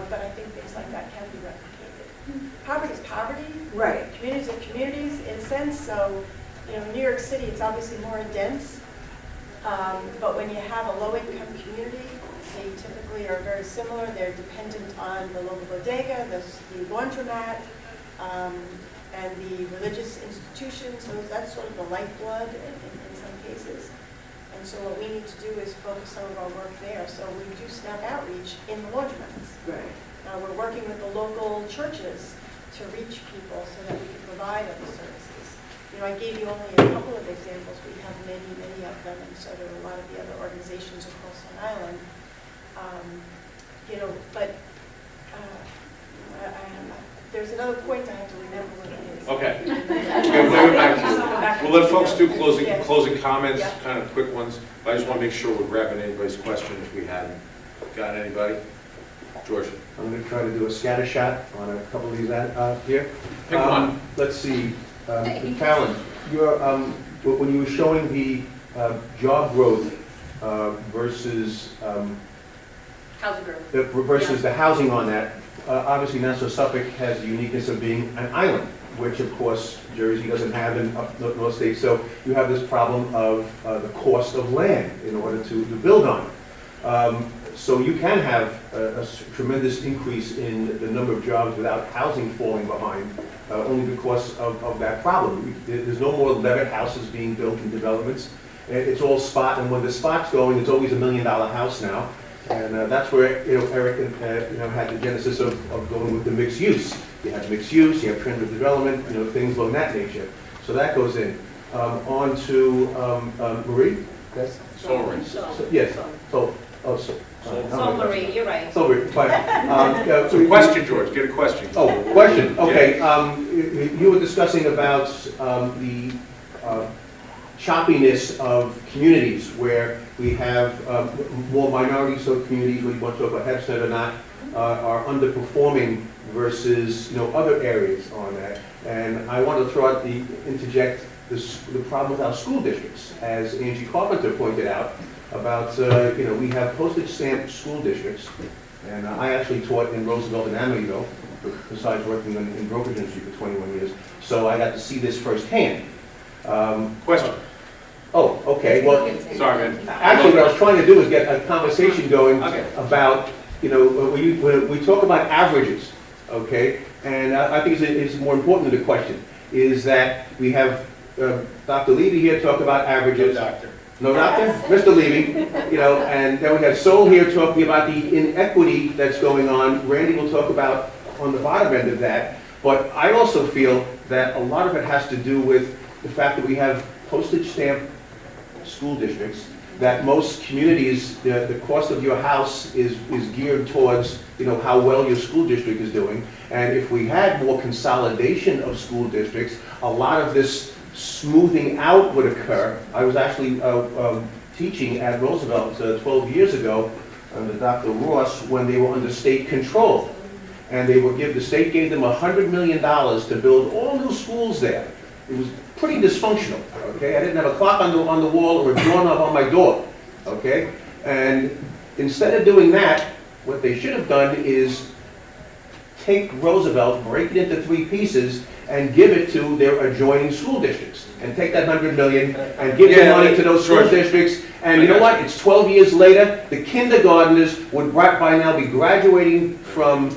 but I think things like that can be replicated. Poverty is poverty. Right. Communities are communities, in a sense. So, in New York City, it's obviously more dense. But when you have a low-income community, they typically are very similar. They're dependent on the local bodega, the laundromat, and the religious institutions. So that's sort of the lifeblood in some cases. And so what we need to do is focus some of our work there. So we do SNAP outreach in the laundromats. Right. We're working with the local churches to reach people so that we can provide other services. I gave you only a couple of examples. We have many, many of them, and so do a lot of the other organizations across Long Island. There's another point I have to remember what it is. Okay. We'll go back to you. We'll let folks do closing comments, Yeah. kind of quick ones. But I just want to make sure we're grabbing anybody's question if we hadn't got anybody. George. I'm going to try to do a scatter shot on a couple of these here. Pick one. Let's see. Callan, when you were showing the job growth versus Housing growth. versus the housing on that, obviously Nassau Suffolk has the uniqueness of being an island, which of course Jersey doesn't have in up north states. So you have this problem of the cost of land in order to build on. So you can have a tremendous increase in the number of jobs without housing falling behind, only because of that problem. There's no more levered houses being built in developments. It's all spot, and when the spot's going, it's always $1 million house now. And that's where Eric had the genesis of going with the mixed use. You have mixed use, you have transit development, things of that nature. So that goes in. on to Marie? Yes? Sorry. Yes, so, oh, so. So Marie, you're right. So, but, yeah, So question, George, get a question. Oh, question, okay. You were discussing about the choppiness of communities where we have more minorities of communities, whether you want to talk about Hempstead or not, are underperforming versus, other areas on that. And I want to interject the problem with our school districts, as Angie Carpenter pointed out, about, we have postage stamp school districts, and I actually taught in Roosevelt and Amityville, besides working in brokerage industry for 21 years, so I got to see this firsthand. Question. Oh, okay, well, Sorry, man. actually what I was trying to do is get a conversation going Okay. about, when we talk about averages, okay, and I think it's more important than the question, is that we have Dr. Levy here talk about averages. Doctor. No, doctor? Mr. Levy, and then we have Sol here talking about the inequity that's going on. Randy will talk about on the bottom end of that. But I also feel that a lot of it has to do with the fact that we have postage stamp school districts, that most communities, the cost of your house is geared towards, how well your school district is doing. And if we had more consolidation of school districts, a lot of this smoothing out would occur. I was actually teaching at Roosevelt 12 years ago under Dr. Ross when they were under state control. And the state gave them $100 million to build all new schools there. It was pretty dysfunctional, okay? I didn't have a clock on the wall or a doorknob on my door, okay? And instead of doing that, what they should have done is take Roosevelt, break it into 3 pieces, and give it to their adjoining school districts. And take that $100 million and give the money to those school districts. And you know what? It's 12 years later. The kindergartners would by now be graduating from,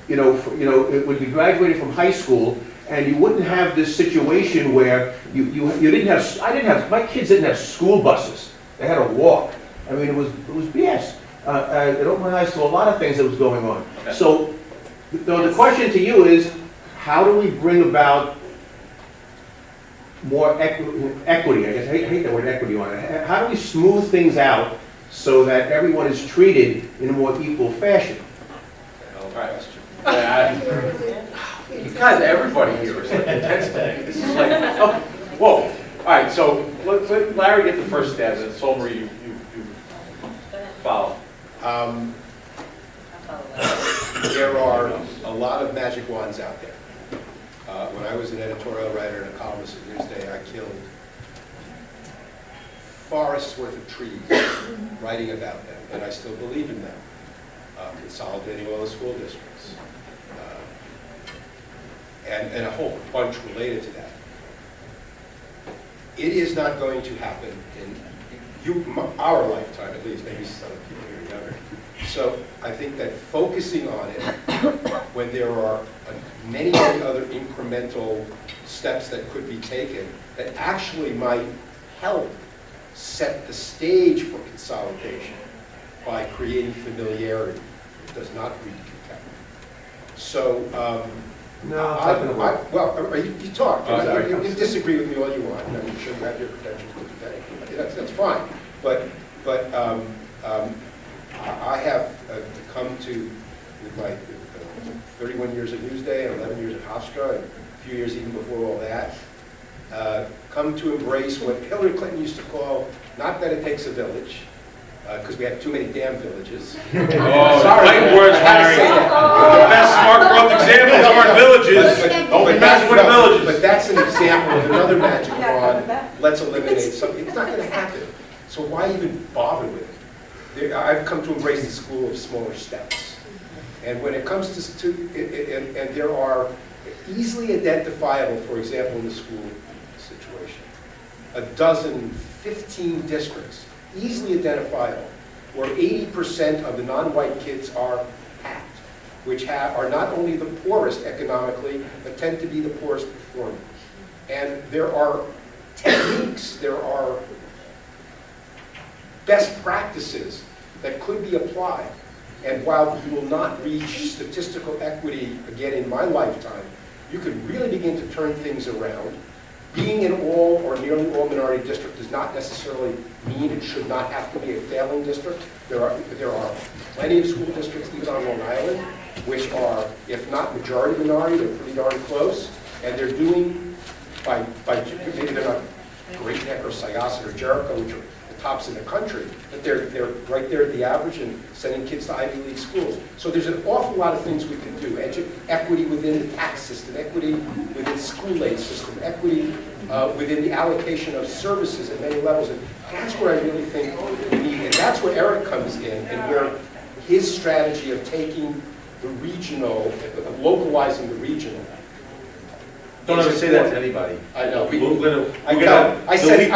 it would be graduating from high school, and you wouldn't have this situation where you didn't have, my kids didn't have school buses. They had to walk. I mean, it was BS. It opened my eyes to a lot of things that was going on. Okay. So, the question to you is, how do we bring about more equity? I guess I hate that word equity on it. How do we smooth things out so that everyone is treated in a more equal fashion? All right. Guys, everybody here is like intense today. This is like, oh, whoa. All right, so let Larry get the first stab, and Sol Marie, you follow. There are a lot of magic wands out there. When I was an editorial writer and a columnist at Newsday, I killed forests worth of trees writing about them, and I still believe in them. Consolidating all the school districts. And a whole bunch related to that. It is not going to happen in our lifetime, at least, maybe some people here are younger. So I think that focusing on it when there are many other incremental steps that could be taken that actually might help set the stage for consolidation by creating familiarity. It does not breed contempt. So, you talked. You can disagree with me all you want. You shouldn't have your credentials to do that. That's fine. But I have come to, with my 31 years at Newsday and 11 years at Hofstra, and a few years even before all that, come to embrace what Hillary Clinton used to call, not that it takes a village, because we have too many damn villages. Oh, sorry, words, Larry. The best smart growth examples are villages. Don't mess with villages. But that's an example of another magic wand. Let's eliminate something. It's not going to happen. So why even bother with it? I've come to embrace the school of smaller steps. And when it comes to and there are easily identifiable, for example, in the school situation, 12, 15 districts, easily identifiable, where 80% of the non-white kids are packed, which are not only the poorest economically, but tend to be the poorest performing. And there are techniques, there are best practices that could be applied. And while you will not reach statistical equity again in my lifetime, you can really begin to turn things around. Being in all or nearly all minority district does not necessarily mean it should not have to be a failing district. There are plenty of school districts, even on Long Island, which are, if not majority minority, they're pretty darn close, and they're doing, maybe they're not Great Neck or Syosset or Jericho, which are the tops in the country, but they're right there at the average and sending kids to Ivy League schools. So there's an awful lot of things we can do. Equity within the tax system, equity within school aid system, equity within the allocation of services at many levels. And that's where I really think we need, and that's where Eric comes in, and where his strategy of taking the regional, localizing the regional. Don't ever say that to anybody. I know. I always say,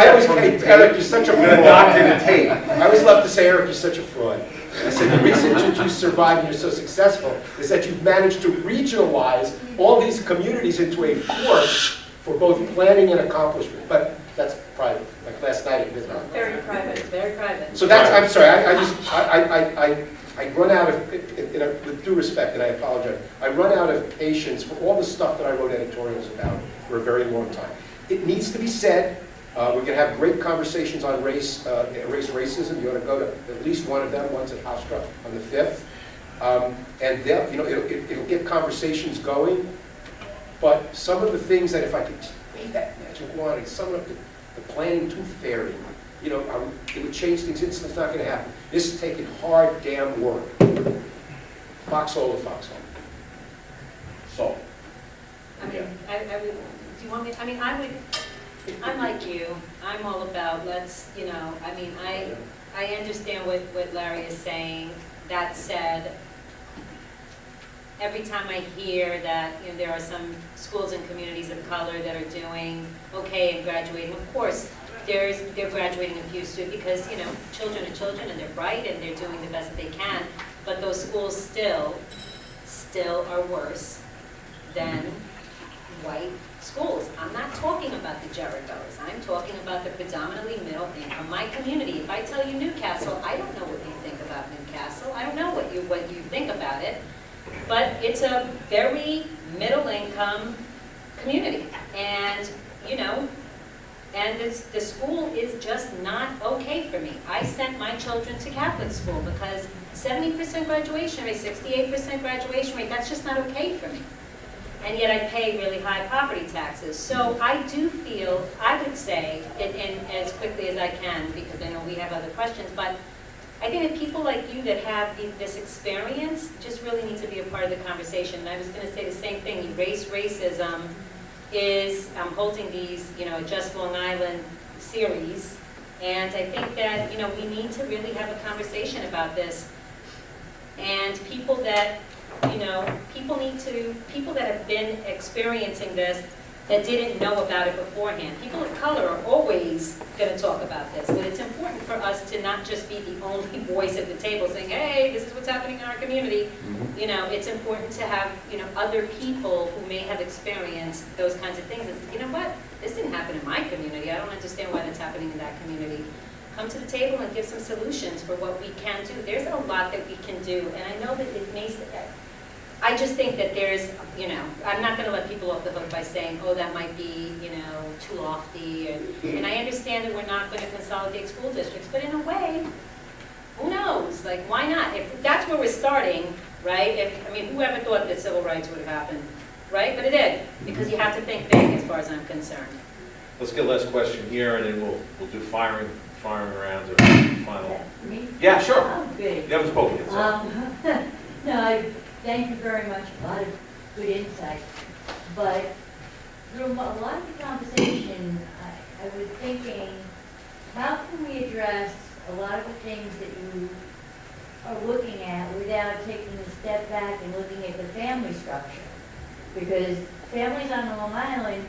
Eric, you're such a fraud. We're gonna doctor the tape. I always love to say, Eric, you're such a fraud. I said, the reason that you survive and you're so successful is that you've managed to regionalize all these communities into a force for both planning and accomplishment. But that's private, like last night at midnight. Very private, very private. So that's, I'm sorry, I run out of, with due respect, and I apologize, I run out of patience for all the stuff that I wrote editorials about for a very long time. It needs to be said. We're going to have great conversations on racism. You ought to go to at least one of them, one's at Hofstra on the 5th. And they'll, it'll get conversations going. But some of the things that if I could wave that magic wand and sum up the planning tooth fairy, it would change things. It's not going to happen. This is taking hard damn work. Foxhole to foxhole. So. I mean, I would, do you want me, I'm like you, I'm all about I understand what Larry is saying. That said, every time I hear that there are some schools and communities of color that are doing okay and graduating, of course, they're graduating a few students because, children are children and they're bright and they're doing the best that they can, but those schools still are worse than white schools. I'm not talking about the Jerichos. I'm talking about the predominantly middle income. My community, if I tell you Newcastle, I don't know what you think about Newcastle. I don't know what you think about it, but it's a very middle income community. And, and the school is just not okay for me. I sent my children to Catholic school because 70% graduation rate, 68% graduation rate, that's just not okay for me. And yet I pay really high property taxes. So I do feel, I would say, and as quickly as I can, because I know we have other questions, but I think that people like you that have this experience just really need to be a part of the conversation. And I was going to say the same thing. Racism is holding these, Just Long Island series. And I think that, we need to really have a conversation about this. And people that, people that have been experiencing this that didn't know about it beforehand. People of color are always going to talk about this, but it's important for us to not just be the only voice at the table saying, hey, this is what's happening in our community. It's important to have, other people who may have experienced those kinds of things and say, you know what, this didn't happen in my community. I don't understand why that's happening in that community. Come to the table and give some solutions for what we can do. There's a lot that we can do, and I know that it may, I just think that there's, I'm not going to let people off the hook by saying, oh, that might be, too lofty. And I understand that we're not going to consolidate school districts, but in a way, who knows? Like, why not? If that's where we're starting, right? Whoever thought that civil rights would have happened, right? But it did, because you have to think big as far as I'm concerned. Let's get last question here, and then we'll do firing rounds or final. Me? Yeah, sure. Oh, good. You haven't spoken yet, so. No, thank you very much. A lot of good insight. But through a lot of the conversation, I was thinking, how can we address a lot of the things that you are looking at without taking a step back and looking at the family structure? Because families on Long Island,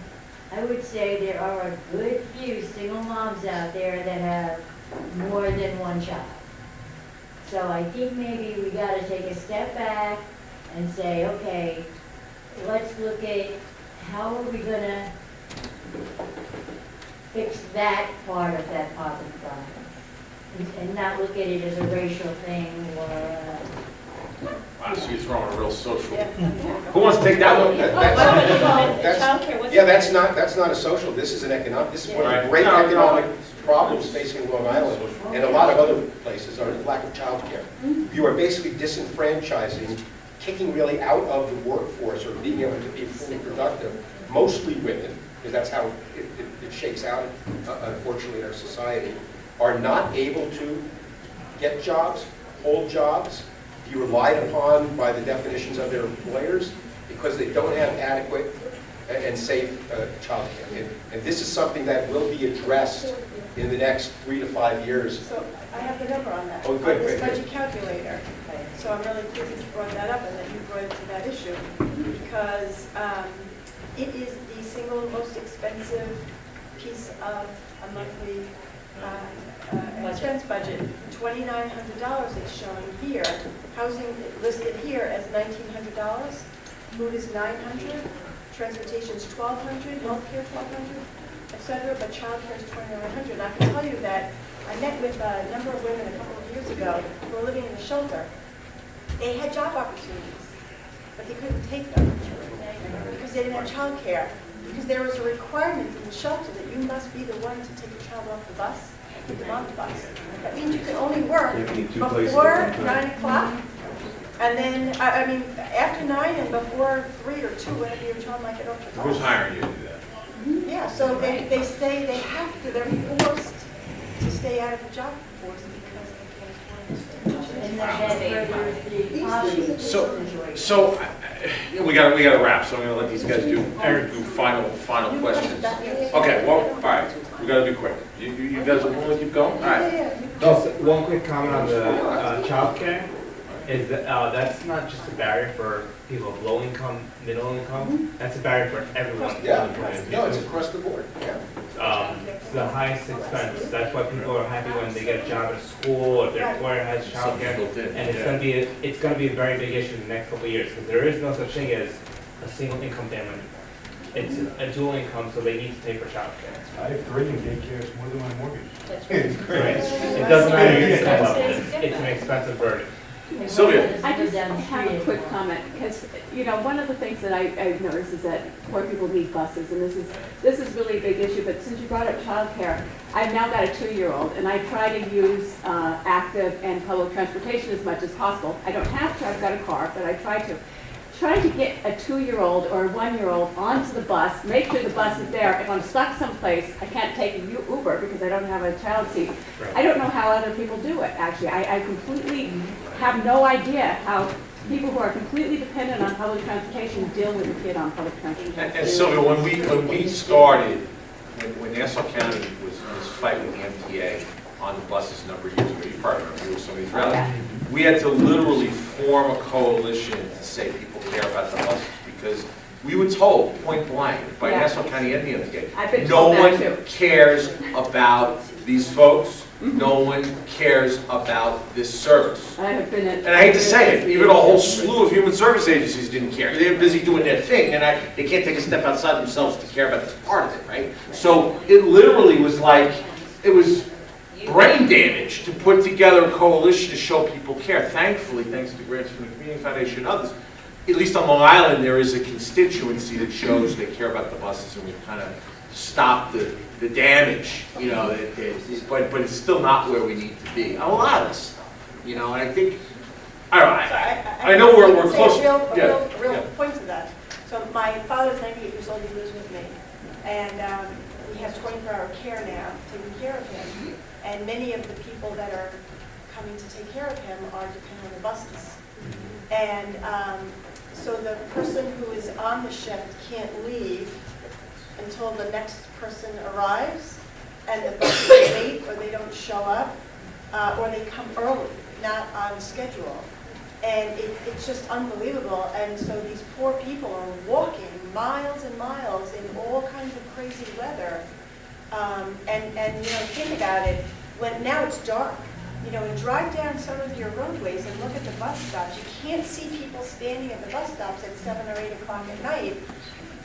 I would say there are a good few single moms out there that have more than one child. So I think maybe we got to take a step back and say, okay, let's look at how are we going to fix that part of that poverty problem, and not look at it as a racial thing or. So you're throwing a real social. Yeah. Who wants to take that one? That's not a social, this is an economic, this is one of Right. the great No, no. economic problems facing Long Island and a lot of other places are the lack of childcare. You are basically disenfranchising, kicking really out of the workforce or being able to be fully productive, mostly women, because that's how it shakes out, unfortunately, in our society, are not able to get jobs, hold jobs, be relied upon by the definitions of their employers because they don't have adequate and safe childcare. And this is something that will be addressed in the next 3 to 5 years. So I have the number on that. Oh, good, On this good, good. budget calculator. So I'm really pleased that you brought that up and that you brought it to that issue because it is the single most expensive piece of a monthly expense budget. $2,900 it's showing here. Housing listed here as $1,900. Food is $900. Transportation is $1,200. Healthcare $1,200, etc. But childcare is $2,900. And I can tell you that I met with a number of women a couple of years ago who were living in a shelter. They had job opportunities, but they couldn't take them because they didn't have childcare. Because there was a requirement in the shelter that you must be the one to take the child off the bus and put them on the bus. That means you can only work You have to be 2 places before at one time. 9 o'clock, and then, I mean, after 9 and before 3 or 2, whenever your child might get off the bus. Who's hiring you to do that? Yeah, so they stay, they have to, they're forced to stay out of the job force because they can't afford And it. then further the poverty. So we gotta wrap, so I'm gonna let these guys do final questions. Okay, well, all right, we gotta be quick. You guys will want to keep going? All right. Just one quick comment on the childcare, is that that's not just a barrier for people of low income, middle income, that's a barrier for everyone. Yeah, no, it's across the board, yeah. It's the highest expense, that's why people are happy when they get a job at school, or their employer has childcare. Something built in, And it's gonna be a very big issue in the next couple of years, because there is no such thing as a single income family. It's a dual income, so they need to pay for childcare. I have 3 and daycare is more than my mortgage. It doesn't matter your income level, it's an expensive burden. Sylvia. I just have a quick comment, because, you know, one of the things that I've noticed is that poor people need buses, and this is really a big issue, but since you brought up childcare, I've now got a 2-year-old, and I try to use active and public transportation as much as possible. I don't have to, I've got a car, but I try to. Trying to get a 2-year-old or a 1-year-old onto the bus, make sure the bus is there. If I'm stuck someplace, I can't take a Uber because I don't have a child seat. I don't know how other people do it, actually. I completely have no idea how people who are completely dependent on public transportation deal with a kid on public transportation. And Sylvia, when we started, when Nassau County was in this fight with the MTA on the buses a number of years ago, you probably remember, there were some of these rallies. We had to literally form a coalition to say people care about the buses because we were told point blank by Nassau County and the I've been MTA, no told that one too. cares about these folks. No one cares about this service. I have been at. And I hate to say it, even a whole slew of human service agencies didn't care. They were busy doing their thing, and they can't take a step outside themselves to care about this part of it, right? So it literally was like, it was brain damage to put together a coalition to show people care. Thankfully, thanks to grants from the Community Foundation and others, at least on Long Island, there is a constituency that shows they care about the buses, and we've kind of stopped the damage, you know, but it's still not where we need to be. A lot of this stuff, you know, and I think, I don't know, I know we're close. A real point to that. So my father's 98 years old, he lives with me, and we have 24-hour care now, taking care of him, and many of the people that are coming to take care of him are dependent on the buses. And so the person who is on the shift can't leave until the next person arrives, and the bus is late, or they don't show up, or they come early, not on schedule. And it's just unbelievable. And so these poor people are walking miles and miles in all kinds of crazy weather. And you know, think about it, when now it's dark, you know, and drive down some of your roadways and look at the bus stops. You can't see people standing at the bus stops at 7 or 8 o'clock at night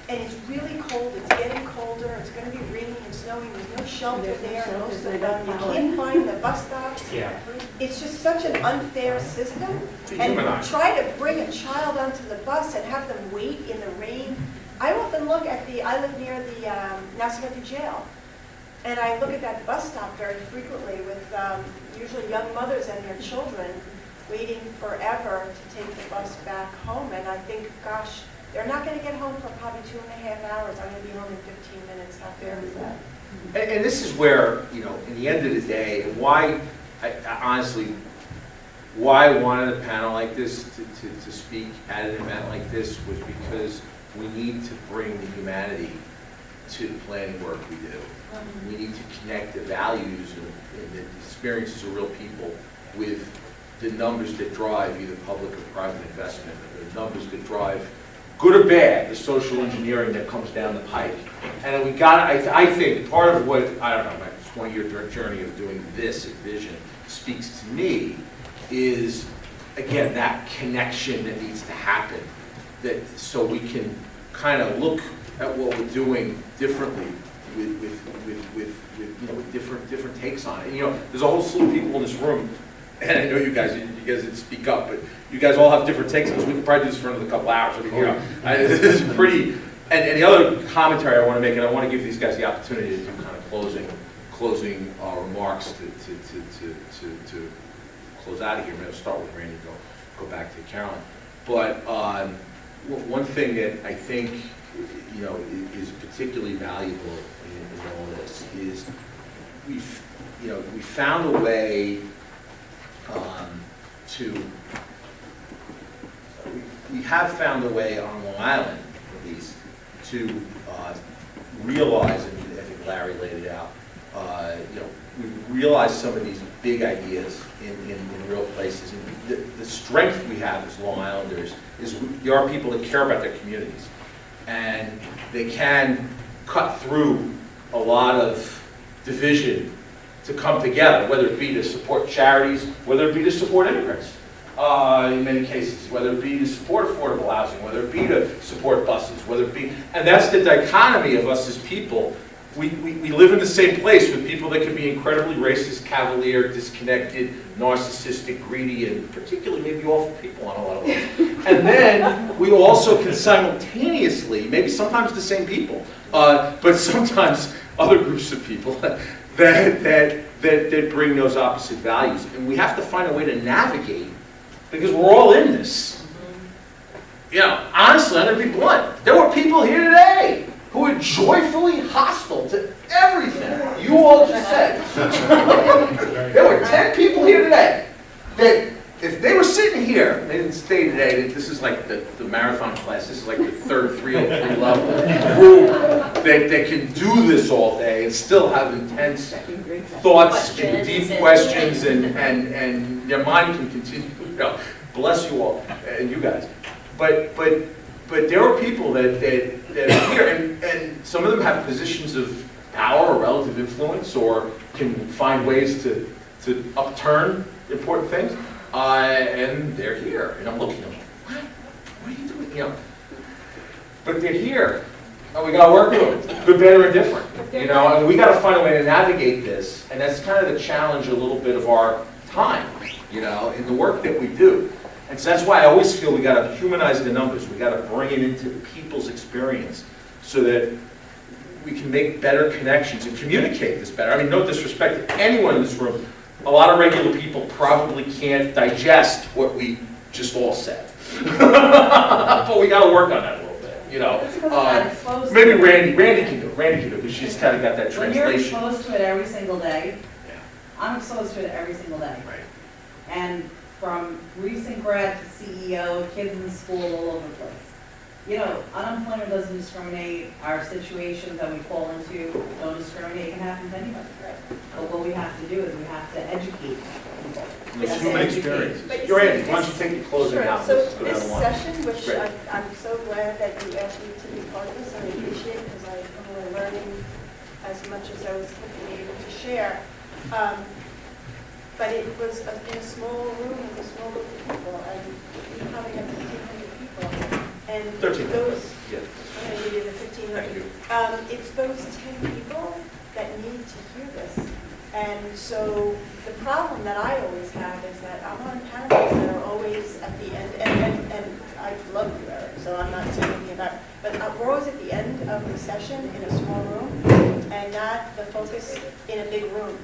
and it's really cold, it's getting colder, it's gonna be raining and snowing, there's no shelter there, most of them, you can't find the bus stops. Yeah. It's just such an unfair system. Dehumanizing. And try to bring a child onto the bus and have them wait in the rain. I often look at I live near the Nassau County Jail, and I look at that bus stop very frequently with usually young mothers and their children waiting forever to take the bus back home. And I think, gosh, they're not going to get home for probably 2.5 hours. I'm going to be home in 15 minutes. How fair is that? And this is where, in the end of the day, why, honestly, why I wanted a panel like this to speak at an event like this was because we need to bring the humanity to the planning work we do. We need to connect the values and the experiences of real people with the numbers that drive either public or private investment, or the numbers that drive, good or bad, the social engineering that comes down the pike. And we got, I think part of what, I don't know, my 20-year journey of doing this at Vision speaks to me is, again, that connection that needs to happen, that so we can kind of look at what we're doing differently with different takes on it. There's a whole slew of people in this room, and I know you guys didn't speak up, but you guys all have different takes on this. We could probably do this for another couple hours. I mean, this is pretty. And the other commentary I want to make, and I want to give these guys the opportunity to do kind of closing remarks to close out of here. Maybe I'll start with Randy, go back to Carolyn. But one thing that I think is particularly valuable in all this is we found a way we have found a way on Long Island, at least, to realize, and I think Larry laid it out, we realize some of these big ideas in real places. And the strength we have as Long Islanders is there are people that care about their communities. And they can cut through a lot of division to come together, whether it be to support charities, whether it be to support immigrants, in many cases, whether it be to support affordable housing, whether it be to support buses, whether it be, and that's the dichotomy of us as people. We live in the same place with people that can be incredibly racist, cavalier, disconnected, narcissistic, greedy, and particularly maybe awful people on a lot of levels. And then we also can simultaneously, maybe sometimes the same people, but sometimes other groups of people that bring those opposite values. And we have to find a way to navigate, because we're all in this. Honestly, I'm going to be blunt. There were people here today who are joyfully hostile to everything you all just said. There were 10 people here today that if they were sitting here, they didn't stay today, this is like the marathon class, this is like the third 303 level group that can do this all day and still have intense thoughts, deep questions, and their mind can continue. Bless you all, and you guys. But there are people that are here, and some of them have positions of power or relative influence, or can find ways to upturn important things, and they're here. And I'm looking at them, what are you doing? But they're here, and we got to work with them, good, better, and different. And we got to find a way to navigate this, and that's kind of the challenge, a little bit of our time, in the work that we do. And so that's why I always feel we got to humanize the numbers. We got to bring it into people's experience so that we can make better connections and communicate this better. I mean, no disrespect to anyone in this room. A lot of regular people probably can't digest what we just all said. But we got to work on that a little bit, maybe Randy can do it, because she's kind of got that translation. When you're exposed to it every single day, I'm exposed to it every single day. Right. And from recent grad to CEO, kids in school, all over the place. Unemployment doesn't discriminate. Our situations that we fall into don't discriminate. It can happen to anybody. But what we have to do is we have to educate people. It's human experience. But You're Andy, why don't you take the closing out? So Let's go down this the line. session, which Great. I'm so glad that you asked me to be part of this, and I appreciate it, because I'm really learning as much as I was able to share. But it was in a small room with a small group of people, and we probably had 1,500 people. And 13 those, Yes. I'm gonna give you the 15 Thank you. It's those 10 people that need to hear this. And so the problem that I always have is that I'm on panels that are always at the end, and I love you, Eric, so I'm not saying anything about, but we're always at the end of the session in a small room, and not the focus in a big room.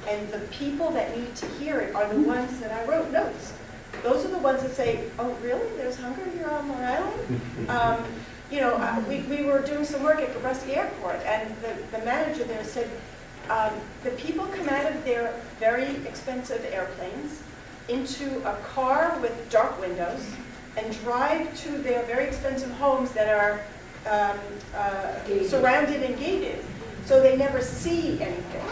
And the people that need to hear it are the ones that I wrote notes. Those are the ones that say, oh, really? There's hunger here on Long Island? You know, we were doing some work at the Rusty Airport, and the manager there said, the people come out of their very expensive airplanes into a car with dark windows and drive to their very expensive homes that are surrounded and gated, so they never see anything.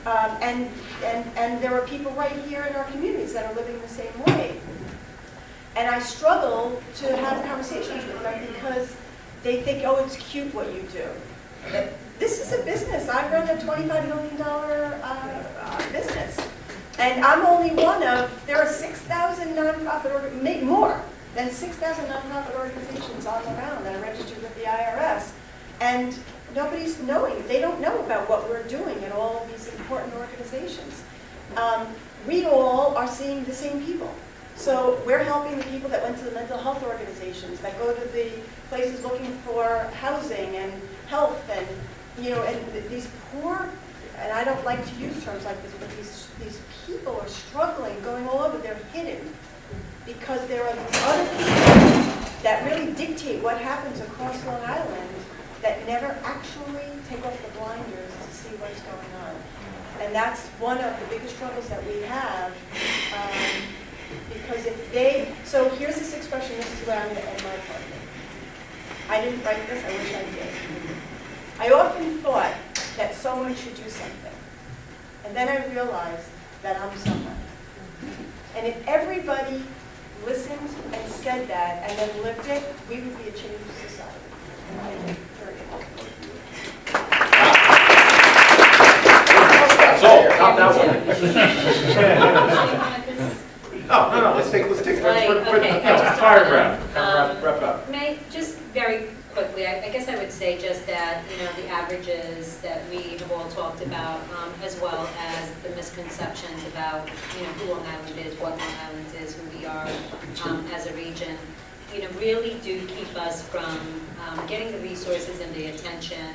And there are people right here in our communities that are living the same way. And I struggle to have conversations with them because they think, oh, it's cute what you do. This is a business. I run a $25 million business. And I'm only one of, there are 6,000 nonprofit, more than 6,000 nonprofit organizations on the round that are registered with the IRS. And nobody's knowing, they don't know about what we're doing in all of these important organizations. We all are seeing the same people. So we're helping the people that went to the mental health organizations, that go to the places looking for housing and health, and you know, and these poor, and I don't like to use terms like this, but these people are struggling, going all over. They're hidden because there are these other people that really dictate what happens across Long Island that never actually take off the blinders to see what's going on. And that's one of the biggest struggles that we have. Because if they, so here's this expression, this is where I'm going to end my part. I didn't write this, I wish I did. I often thought that someone should do something. And then I realized that I'm someone. And if everybody listened and said that and then lived it, we would be a changed society. So, not that one. No, let's take wrap up. May, just very quickly, I guess I would say just that, you know, the averages that we have all talked about, as well as the misconceptions about, you know, who Long Island is, what Long Island is, who we are as a region, you know, really do keep us from getting the resources and the attention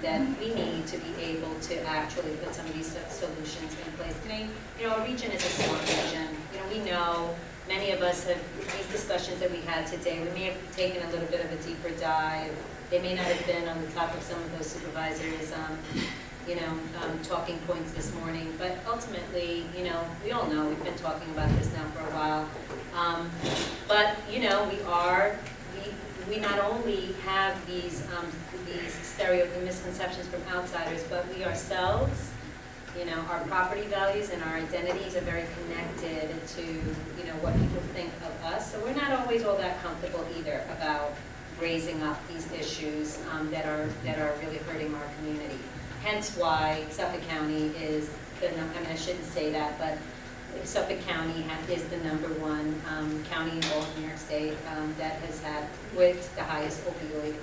that we need to be able to actually put some of these solutions in place. I mean, you know, our region is a small region. You know, we know many of us have, these discussions that we had today, we may have taken a little bit of a deeper dive. They may not have been on the top of some of those supervisors' you know, talking points this morning, but ultimately, you know, we all know, we've been talking about this now for a while. But, you know, we not only have these misconceptions from outsiders, but we ourselves, you know, our property values and our identities are very connected to, you know, what people think of us. So we're not always all that comfortable either about raising up these issues that are really hurting our community. Hence why Suffolk County is the, I mean, I shouldn't say that, but Suffolk County is the #1 county in all of New York State that has had with the highest opioid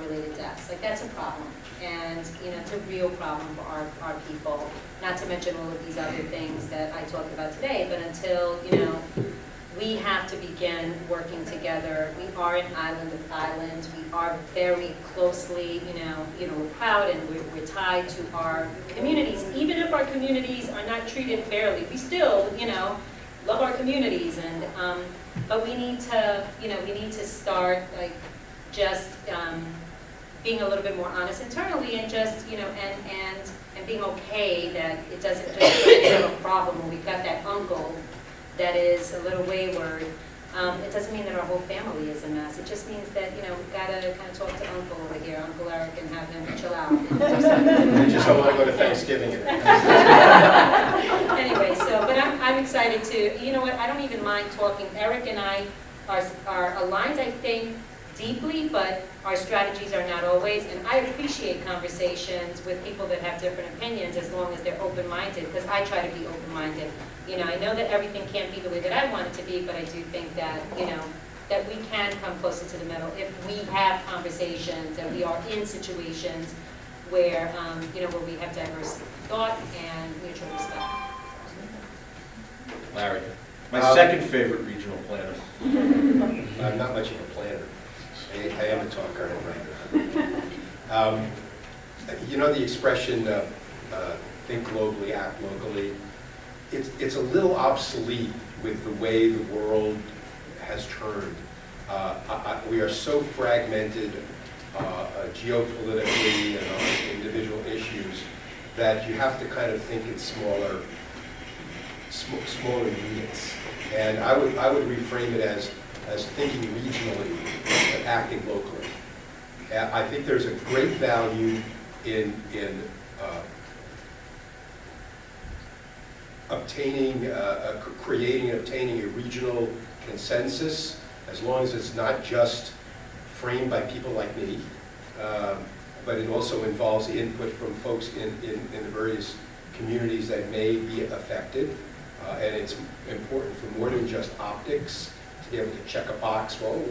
related deaths. Like, that's a problem, and you know, it's a real problem for our people. Not to mention all of these other things that I talked about today. But until, you know, we have to begin working together. We are an island of islands. We are very closely, you know, we're proud and we're tied to our communities. Even if our communities are not treated fairly, we still, you know, love our communities. And but we need to, you know, start like just being a little bit more honest internally, and just, you know, and being okay that it doesn't just become a problem when we've got that uncle that is a little wayward. It doesn't mean that our whole family is a mess. It just means that, you know, we've got to kind of talk to Uncle over here, Uncle Eric, and have him chill out. I just don't want to go to Thanksgiving. Anyway, so, but I'm excited to, you know what, I don't even mind talking. Eric and I are aligned, I think, deeply, but our strategies are not always, and I appreciate conversations with people that have different opinions as long as they're open-minded, because I try to be open-minded. You know, I know that everything can't be the way that I want it to be, but I do think that, you know, that we can come closer to the middle if we have conversations and we are in situations where, you know, where we have diverse thought and mutual respect. Larry, my second favorite regional planner. I'm not much of a planner. I am a talker anyway. You know the expression, think globally, act locally? It's a little obsolete with the way the world has turned. We are so fragmented geopolitically and on individual issues that you have to kind of think in smaller units. And I would reframe it as thinking regionally but acting locally. And I think there's a great value in creating and obtaining a regional consensus, as long as it's not just framed by people like me, but it also involves input from folks in the various communities that may be affected. And it's important for more than just optics to be able to check a box. Well,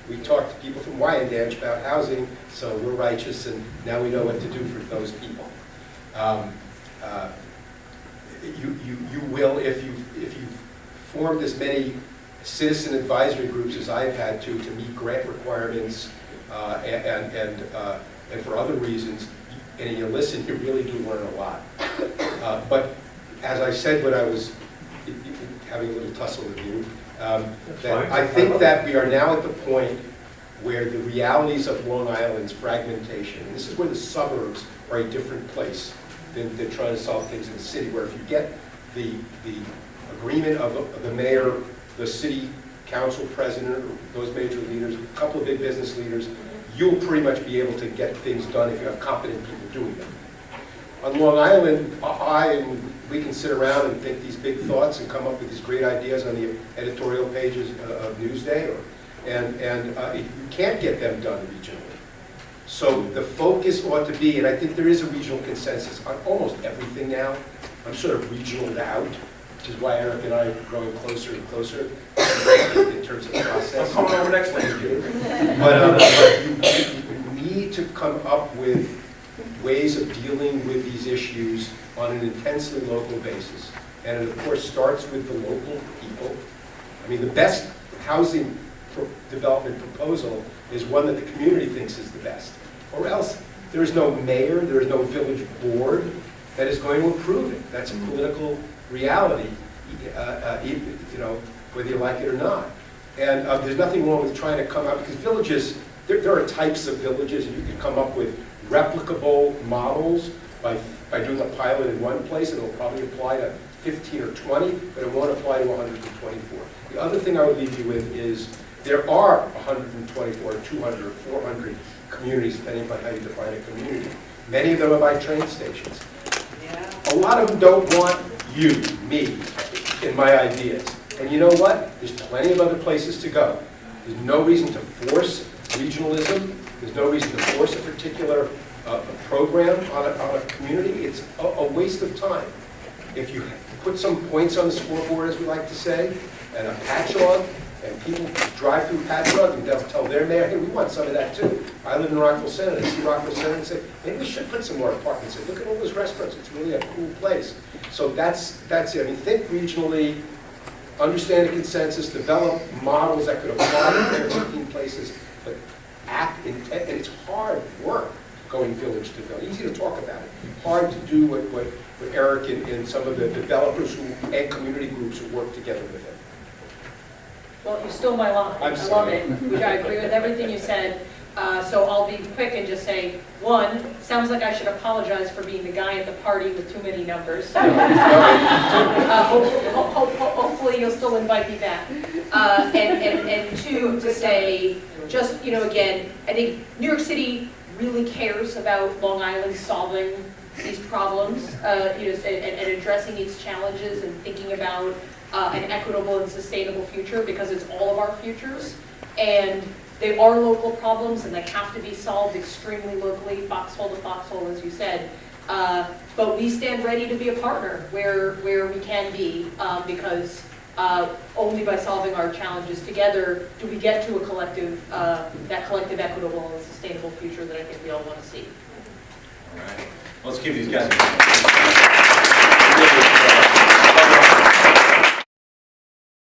we talked to people from Wyandanch about housing, so we're righteous, and now we know what to do for those people. You will, if you've formed as many citizen advisory groups as I've had to meet grant requirements and for other reasons, and you listen, you really do learn a lot. But as I said when I was having a little tussle with you, that I think that we are now at the point where the realities of Long Island's fragmentation, and this is where the suburbs are a different place than trying to solve things in the city, where if you get the agreement of the mayor, the city council president, or those major leaders, a couple of big business leaders, you'll pretty much be able to get things done if you have competent people doing them. On Long Island, we can sit around and think these big thoughts and come up with these great ideas on the editorial pages of Newsday, and you can't get them done regionally. So the focus ought to be, and I think there is a regional consensus on almost everything now. I'm sort of regionaled out, which is why Eric and I are growing closer and closer in terms of process. I'm coming over next Thanksgiving. But you need to come up with ways of dealing with these issues on an intensely local basis. And it, of course, starts with the local people. I mean, the best housing development proposal is one that the community thinks is the best. Or else, there is no mayor, there is no village board that is going to approve it. That's a political reality, you know, whether you like it or not. And there's nothing wrong with trying to come out, because villages, there are types of villages, and you can come up with replicable models by doing a pilot in one place, and it'll probably apply to 15 or 20, but it won't apply to 124. The other thing I would leave you with is there are 124, 200, or 400 communities, depending upon how you define a community. Many of them are by train stations. A lot of them don't want you, me, in my ideas. And you know what? There's plenty of other places to go. There's no reason to force regionalism. There's no reason to force a particular program on a community. It's a waste of time. If you put some points on the scoreboard, as we like to say, and a patchwork, and people drive through Patchogue and they'll tell their mayor, hey, we want some of that too. I live in Rockville Center, and I see Rockville Center and say, maybe we should put some more apartments in. Look at all those restaurants, it's really a cool place. So that's it. I mean, think regionally, understand the consensus, develop models that could apply to 10 or 15 places, but act in, and it's hard work going village to village. Easy to talk about it. Hard to do what Eric and some of the developers and community groups who work together with him. Well, you stole my line. I love it. Which I agree with everything you said. So I'll be quick and just say, one, sounds like I should apologize for being the guy at the party with too many numbers. Hopefully you'll still invite me back. And two, to say, just, you know, again, I think New York City really cares about Long Island solving these problems, you know, and addressing these challenges and thinking about an equitable and sustainable future, because it's all of our futures. And they are local problems, and they have to be solved extremely locally, foxhole to foxhole, as you said. But we stand ready to be a partner where we can be, because only by solving our challenges together do we get to a collective, that collective equitable and sustainable future that I think we all want to see. All right. Let's give these guys a